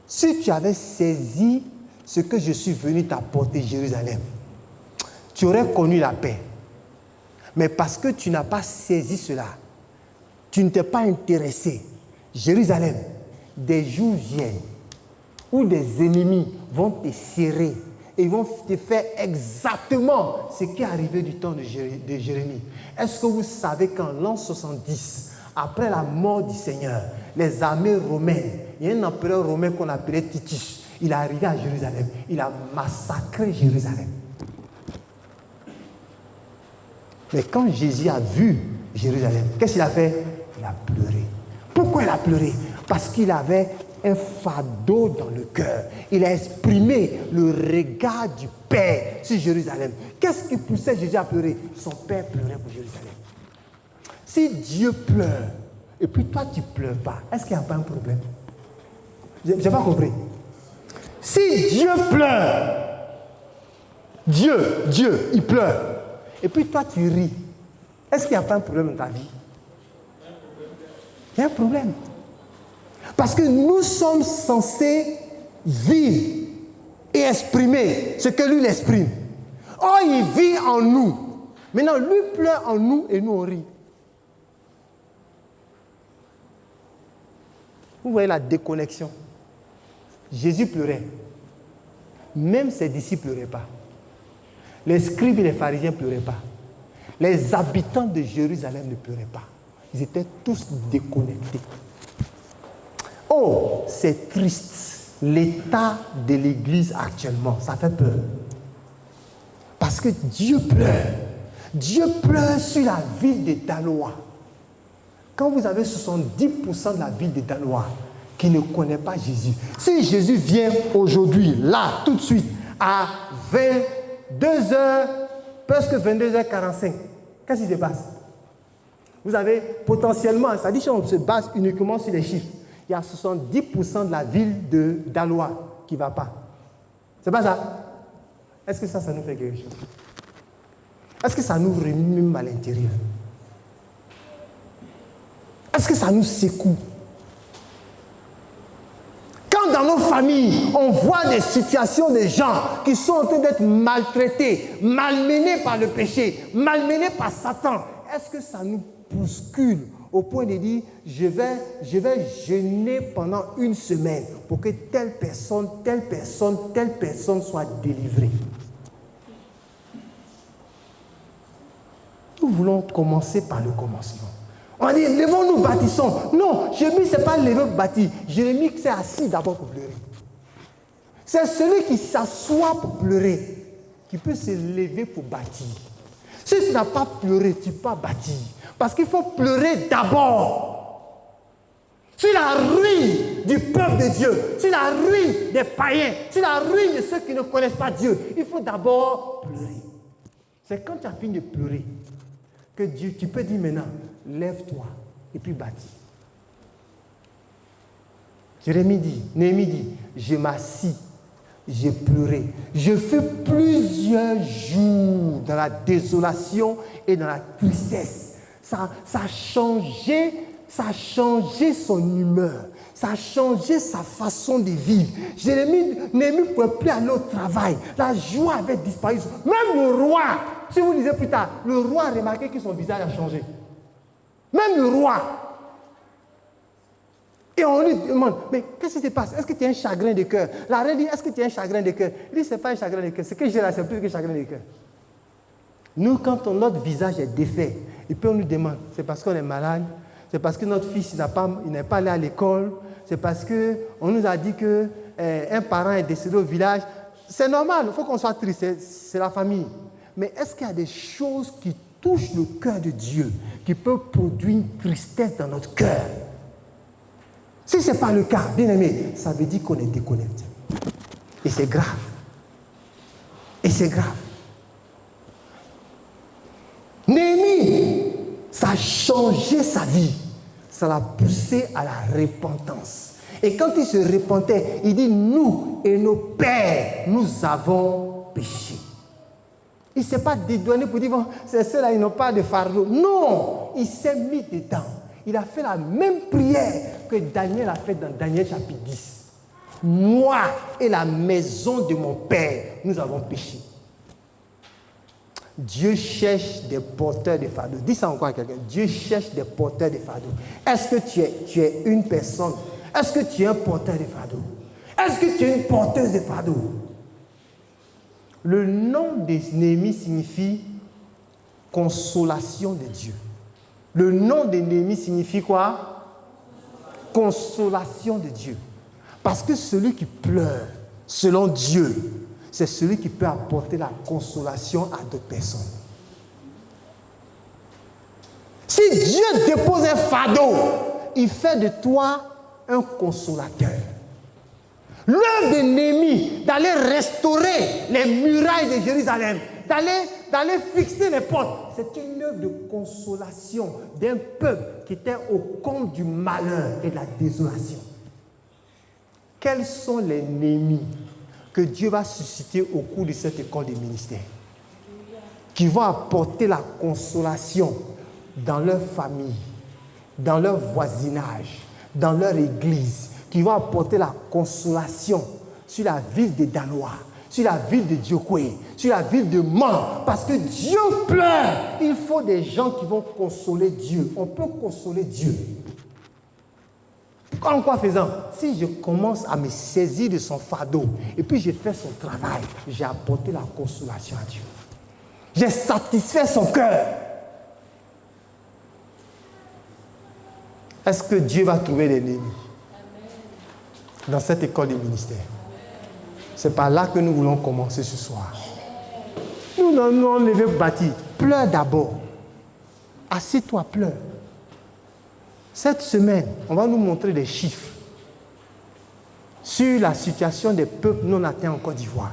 si tu avais saisi ce que je suis venu t'apporter, Jérusalem, tu aurais connu la paix. Mais parce que tu n'as pas saisi cela, tu ne t'es pas intéressé. Jérusalem, des jours viennent où des ennemis vont te serrer et ils vont te faire exactement ce qui est arrivé du temps de Jérémie. Est-ce que vous savez qu'en l'an 70, après la mort du Seigneur, les armées romaines, il y a un empereur romain qu'on appelait Titus, il est arrivé à Jérusalem, il a massacré Jérusalem. Mais quand Jésus a vu Jérusalem, qu'est-ce qu'il a fait? Il a pleuré. Pourquoi il a pleuré? Parce qu'il avait un fardeau dans le cœur. Il a exprimé le regard du Père sur Jérusalem. Qu'est-ce qui poussait Jésus à pleurer? Son Père pleurait pour Jérusalem. Si Dieu pleure, et puis toi tu ne pleures pas, est-ce qu'il n'y a pas un problème? Je n'ai pas compris. Si Dieu pleure, Dieu, il pleure, et puis toi tu ris, est-ce qu'il n'y a pas un problème dans ta vie? Il y a un problème. Parce que nous sommes censés vivre et exprimer ce que lui exprime. Or, il vit en nous. Maintenant, lui pleure en nous et nous on rit. Vous voyez la déconnexion. Jésus pleurait. Même ses disciples ne pleuraient pas. Les scribes et les pharisiens ne pleuraient pas. Les habitants de Jérusalem ne pleuraient pas. Ils étaient tous déconnectés. Oh, c'est triste. L'état de l'Église actuellement, ça fait peur. Parce que Dieu pleure. Dieu pleure sur la ville de Daloa. Quand vous avez 70% de la ville de Daloa qui ne connaît pas Jésus, si Jésus vient aujourd'hui, là, tout de suite, à 22h, presque 22h45, qu'est-ce qui se passe? Vous avez potentiellement, ça dit qu'on se base uniquement sur les chiffres, il y a 70% de la ville de Daloa qui ne va pas. C'est pas ça? Est-ce que ça nous fait quelque chose? Est-ce que ça nous remue même à l'intérieur? Est-ce que ça nous secoue? Quand dans nos familles, on voit des situations de gens qui sont en train d'être maltraités, malmenés par le péché, malmenés par Satan, est-ce que ça nous bouscule au point de dire, je vais jeûner pendant une semaine pour que telle personne soit délivrée? Nous voulons commencer par le commencement. On dit, levons-nous, bâtissons. Non, Jérémie, ce n'est pas lever, bâtir. Jérémie s'est assis d'abord pour pleurer. C'est celui qui s'assoit pour pleurer qui peut se lever pour bâtir. Si tu n'as pas pleuré, tu ne peux pas bâtir. Parce qu'il faut pleurer d'abord. Sur la ruine du peuple de Dieu, sur la ruine des païens, sur la ruine de ceux qui ne connaissent pas Dieu, il faut d'abord pleurer. C'est quand tu as fini de pleurer que Dieu, tu peux dire maintenant, lève-toi et puis bâtis. Néhémie dit, je m'assis, j'ai pleuré. Je fais plusieurs jours dans la désolation et dans la tristesse. Ça a changé son humeur. Ça a changé sa façon de vivre. Néhémie ne pouvait plus aller au travail. La joie avait disparu. Même le roi, si vous lisez plus tard, le roi a remarqué que son visage a changé. Même le roi. Et on lui demande, mais qu'est-ce qui se passe? Est-ce que tu as un chagrin de cœur? La reine dit, est-ce que tu as un chagrin de cœur? Il dit, ce n'est pas un chagrin de cœur. Ce que j'ai là, c'est plus que un chagrin de cœur. Nous, quand notre visage est défait, et puis on nous demande, c'est parce qu'on est malade, c'est parce que notre fils n'est pas allé à l'école, c'est parce qu'on nous a dit qu'un parent est décédé au village. C'est normal, il faut qu'on soit triste, c'est la famille. Mais est-ce qu'il y a des choses qui touchent le cœur de Dieu, qui peuvent produire une tristesse dans notre cœur? Si ce n'est pas le cas, bien aimé, ça veut dire qu'on est déconnecté. Et c'est grave. Et c'est grave. Néhémie, ça a changé sa vie. Ça l'a poussé à la repentance. Et quand il se repentait, il dit, nous et nos pères, nous avons péché. Il ne s'est pas dédouané pour dire, bon, c'est ceux-là, ils n'ont pas de fardeau. Non, il s'est mis dedans. Il a fait la même prière que Daniel a fait dans Daniel chapitre 10. Moi et la maison de mon père, nous avons péché. Dieu cherche des porteurs de fardeau. Dis ça encore à quelqu'un. Dieu cherche des porteurs de fardeau. Est-ce que tu es une personne? Est-ce que tu es un porteur de fardeau? Est-ce que tu es une porteuse de fardeau? Le nom de Néhémie signifie consolation de Dieu. Le nom de Néhémie signifie quoi? Consolation de Dieu. Parce que celui qui pleure, selon Dieu, c'est celui qui peut apporter la consolation à d'autres personnes. Si Dieu dépose un fardeau, il fait de toi un consolateur. L'œuvre de Néhémie, d'aller restaurer les murailles de Jérusalem, d'aller fixer les portes, c'est une œuvre de consolation d'un peuple qui était au comble du malheur et de la désolation. Quels sont les Néhémies que Dieu va susciter au cours de cette école de ministère, qui vont apporter la consolation dans leur famille, dans leur voisinage, dans leur église, qui vont apporter la consolation sur la ville de Daloa, sur la ville de Diokwe, sur la ville de Man, parce que Dieu pleure. Il faut des gens qui vont consoler Dieu. On peut consoler Dieu. En quoi faisant? Si je commence à me saisir de son fardeau et puis je fais son travail, j'ai apporté la consolation à Dieu. J'ai satisfait son cœur. Est-ce que Dieu va trouver des ennemis dans cette école de ministère? C'est par là que nous voulons commencer ce soir. Nous n'en levé bâti. Pleure d'abord. Assieds-toi, pleure. Cette semaine, on va nous montrer des chiffres sur la situation des peuples non atteints en Côte d'Ivoire.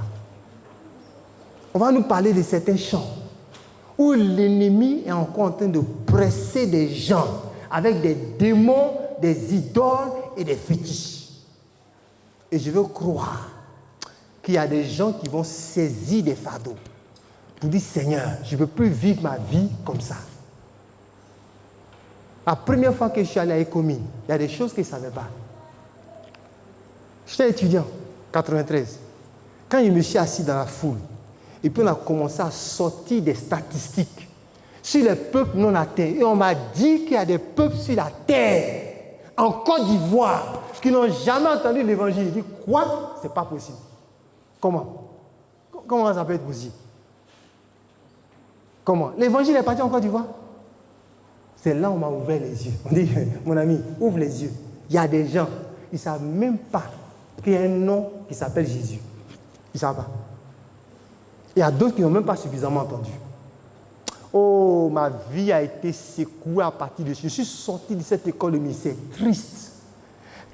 On va nous parler de certains champs où l'ennemi est encore en train de presser des gens avec des démons, des idoles et des fétiches. Et je veux croire qu'il y a des gens qui vont saisir des fardeaux pour dire, Seigneur, je ne peux plus vivre ma vie comme ça. La première fois que je suis allé à Ecomine, il y a des choses que je ne savais pas. J'étais étudiant, 93. Quand je me suis assis dans la foule, et puis on a commencé à sortir des statistiques sur les peuples non atteints. Et on m'a dit qu'il y a des peuples sur la terre, en Côte d'Ivoire, qui n'ont jamais entendu l'évangile. Je dis, quoi? Ce n'est pas possible. Comment? Comment ça peut être possible? Comment? L'évangile est parti en Côte d'Ivoire? C'est là où on m'a ouvert les yeux. On dit, mon ami, ouvre les yeux. Il y a des gens, ils ne savent même pas qu'il y a un nom qui s'appelle Jésus. Ils ne savent pas. Il y a d'autres qui n'ont même pas suffisamment entendu. Oh, ma vie a été secouée à partir de ça. Je suis sorti de cette école de ministère triste.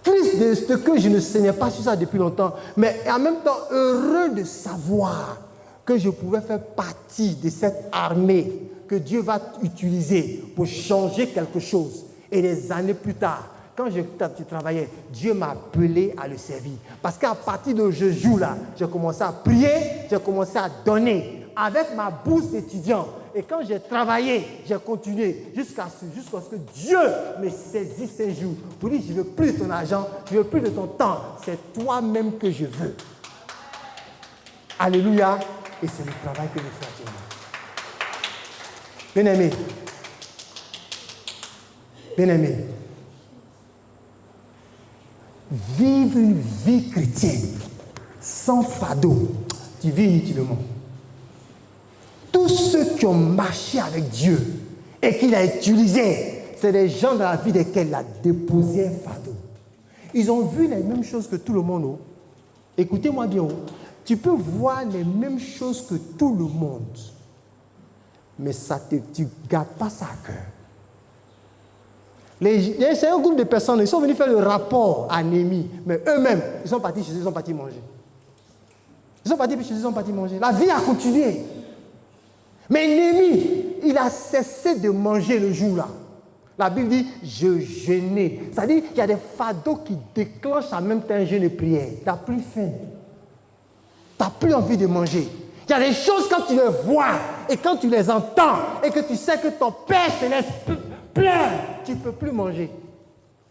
Triste de ce que je ne saignais pas sur ça depuis longtemps, mais en même temps heureux de savoir que je pouvais faire partie de cette armée que Dieu va utiliser pour changer quelque chose. Et des années plus tard, quand je travaillais, Dieu m'a appelé à le servir. Parce qu'à partir de ce jour-là, j'ai commencé à prier, j'ai commencé à donner avec ma bourse d'étudiant. Et quand j'ai travaillé, j'ai continué jusqu'à ce que Dieu me saisisse un jour pour dire, je ne veux plus de ton argent, je ne veux plus de ton temps, c'est toi-même que je veux. Alléluia. Et c'est le travail que nous faisons actuellement. Bien-aimé, vivre une vie chrétienne sans fardeau, tu vis inutilement. Tous ceux qui ont marché avec Dieu et qu'il a utilisé, c'est des gens dans la vie desquels il a déposé un fardeau. Ils ont vu les mêmes choses que tout le monde. Écoutez-moi bien. Tu peux voir les mêmes choses que tout le monde, mais tu ne gardes pas ça à cœur. C'est un groupe de personnes, ils sont venus faire le rapport à Néhémie, mais eux-mêmes, ils sont partis chez eux, ils sont partis manger. Ils sont partis chez eux, ils sont partis manger. La vie a continué. Mais Néhémie, il a cessé de manger le jour-là. La Bible dit, je jeûnais. C'est-à-dire qu'il y a des fardeaux qui déclenchent en même temps un jeûne et prière. Tu n'as plus faim. Tu n'as plus envie de manger. Il y a des choses quand tu les vois et quand tu les entends et que tu sais que ton Père Céleste pleure, tu ne peux plus manger.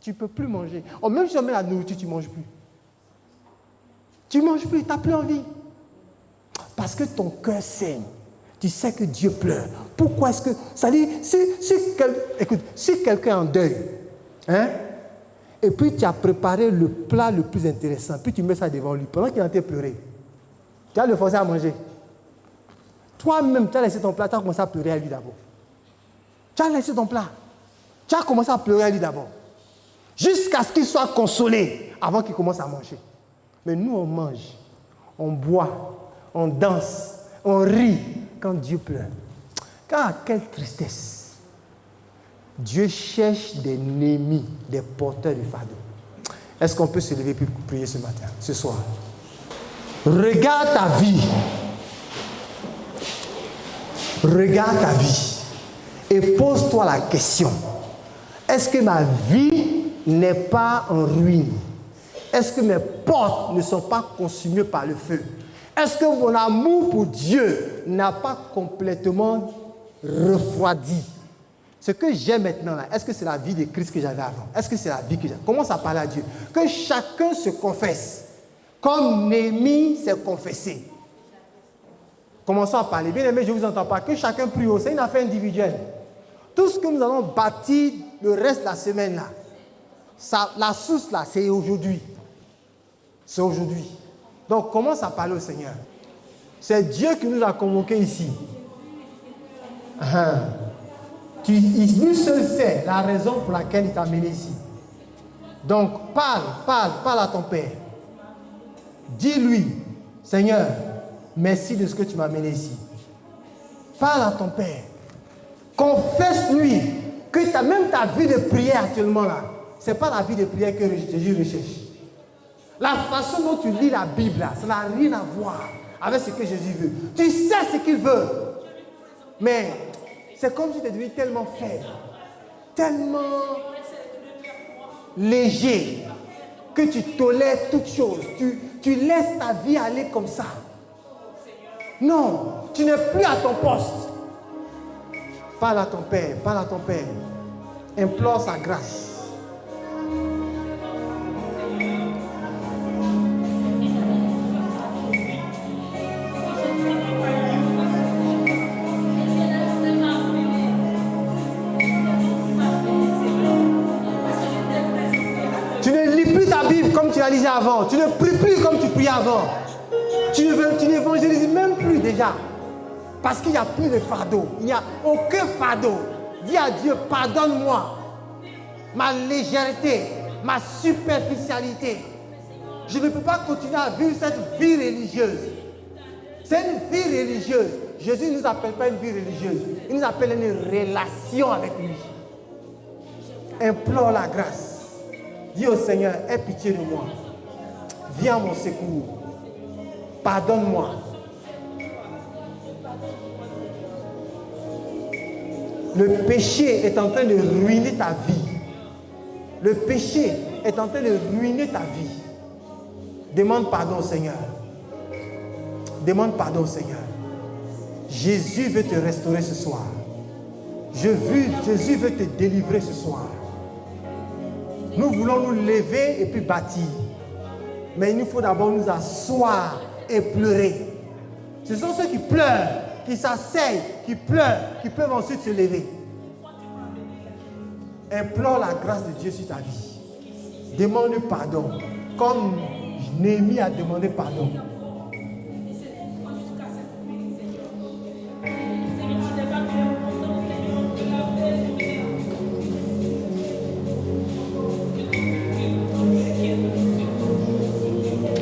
Tu ne peux plus manger. Oh, même si on met la nourriture, tu ne manges plus. Tu ne manges plus, tu n'as plus envie. Parce que ton cœur saigne. Tu sais que Dieu pleure. Pourquoi est-ce que... C'est-à-dire, si quelqu'un est en deuil, hein, et puis tu as préparé le plat le plus intéressant, puis tu mets ça devant lui, pendant qu'il est en train de pleurer, tu vas le forcer à manger. Toi-même, tu as laissé ton plat, tu as commencé à pleurer à lui d'abord. Tu as laissé ton plat. Tu as commencé à pleurer à lui d'abord. Jusqu'à ce qu'il soit consolé avant qu'il commence à manger. Mais nous, on mange, on boit, on danse, on rit quand Dieu pleure. Car quelle tristesse. Dieu cherche des Néhémies, des porteurs de fardeau. Est-ce qu'on peut se lever pour prier ce matin, ce soir? Regarde ta vie. Regarde ta vie. Et pose-toi la question. Est-ce que ma vie n'est pas en ruine? Est-ce que mes portes ne sont pas consumées par le feu? Est-ce que mon amour pour Dieu n'a pas complètement refroidi? Ce que j'ai maintenant là, est-ce que c'est la vie de Christ que j'avais avant? Est-ce que c'est la vie que j'ai? Commence à parler à Dieu. Que chacun se confesse, comme Néhémie s'est confessé. Commençons à parler. Bien aimé, je ne vous entends pas. Que chacun prie aussi. C'est une affaire individuelle. Tout ce que nous allons bâtir le reste de la semaine là, la source là, c'est aujourd'hui. C'est aujourd'hui. Donc commence à parler au Seigneur. C'est Dieu qui nous a convoqués ici. Lui seul sait la raison pour laquelle il t'a amené ici. Donc parle à ton Père. Dis-lui, Seigneur, merci de ce que tu m'as amené ici. Parle à ton Père. Confesse-lui que même ta vie de prière actuellement là, ce n'est pas la vie de prière que Jésus recherche. La façon dont tu lis la Bible là, ça n'a rien à voir avec ce que Jésus veut. Tu sais ce qu'il veut. Mais c'est comme si tu es devenu tellement faible, tellement léger, que tu tolères toutes choses. Tu laisses ta vie aller comme ça. Non, tu n'es plus à ton poste. Parle à ton Père, parle à ton Père. Implore sa grâce. Tu ne lis plus ta Bible comme tu la lisais avant. Tu ne pries plus comme tu priais avant. Tu n'évangélises même plus déjà. Parce qu'il n'y a plus de fardeau. Il n'y a aucun fardeau. Dis à Dieu, pardonne-moi ma légèreté, ma superficialité. Je ne peux pas continuer à vivre cette vie religieuse. C'est une vie religieuse. Jésus ne nous appelle pas une vie religieuse. Il nous appelle une relation avec lui. Implore la grâce. Dis au Seigneur, aie pitié de moi. Viens à mon secours. Pardonne-moi. Le péché est en train de ruiner ta vie. Le péché est en train de ruiner ta vie. Demande pardon au Seigneur. Demande pardon au Seigneur. Jésus veut te restaurer ce soir. Jésus veut te délivrer ce soir. Nous voulons nous lever et puis bâtir. Mais il nous faut d'abord nous asseoir et pleurer. Ce sont ceux qui pleurent, qui s'asseyent, qui pleurent, qui peuvent ensuite se lever. Implore la grâce de Dieu sur ta vie. Demande-lui pardon. comme Néhémie a demandé pardon.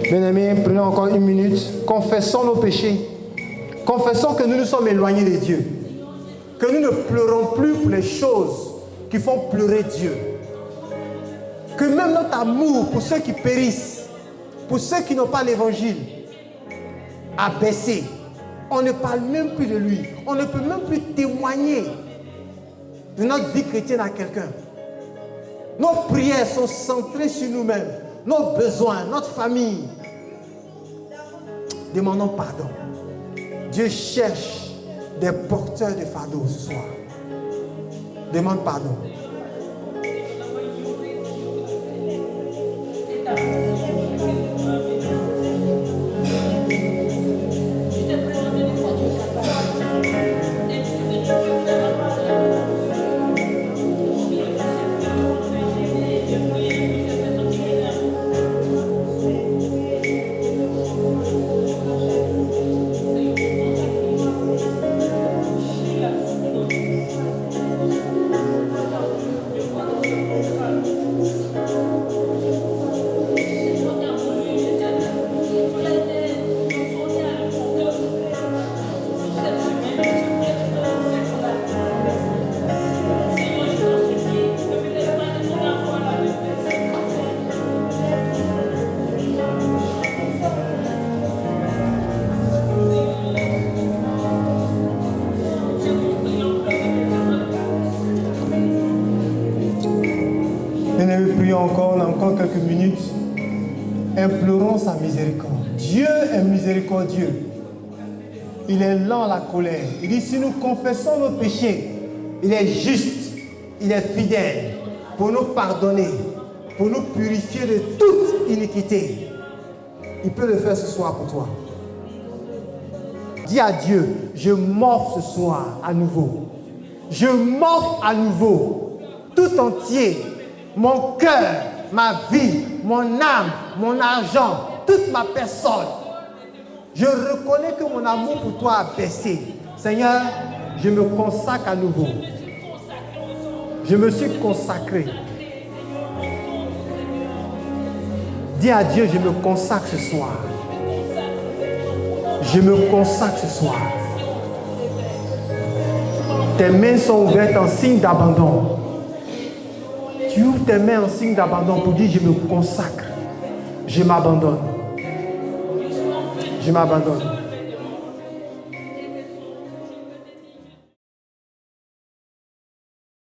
Bien-aimés, prenons encore une minute. Confessons nos péchés. Confessons que nous nous sommes éloignés de Dieu. Que nous ne pleurons plus pour les choses qui font pleurer Dieu. Que même notre amour pour ceux qui périssent, pour ceux qui n'ont pas l'évangile, a baissé. On ne parle même plus de lui. On ne peut même plus témoigner de notre vie chrétienne à quelqu'un. Nos prières sont centrées sur nous-mêmes, nos besoins, notre famille. Demandons pardon. Dieu cherche des porteurs de fardeau ce soir. Demande pardon. Encore quelques minutes, implorons sa miséricorde. Dieu est miséricordieux. Il est lent à la colère. Il dit, si nous confessons nos péchés, il est juste, il est fidèle pour nous pardonner, pour nous purifier de toute iniquité. Il peut le faire ce soir pour toi. Dis à Dieu, je m'offre ce soir à nouveau. Je m'offre à nouveau, tout entier, mon cœur, ma vie, mon âme, mon argent, toute ma personne. Je reconnais que mon amour pour toi a baissé. Seigneur, je me consacre à nouveau. Je me suis consacré. Dis à Dieu, je me consacre ce soir. Je me consacre ce soir. Tes mains sont ouvertes en signe d'abandon. Tu ouvres tes mains en signe d'abandon pour dire je me consacre. Je m'abandonne. Je m'abandonne.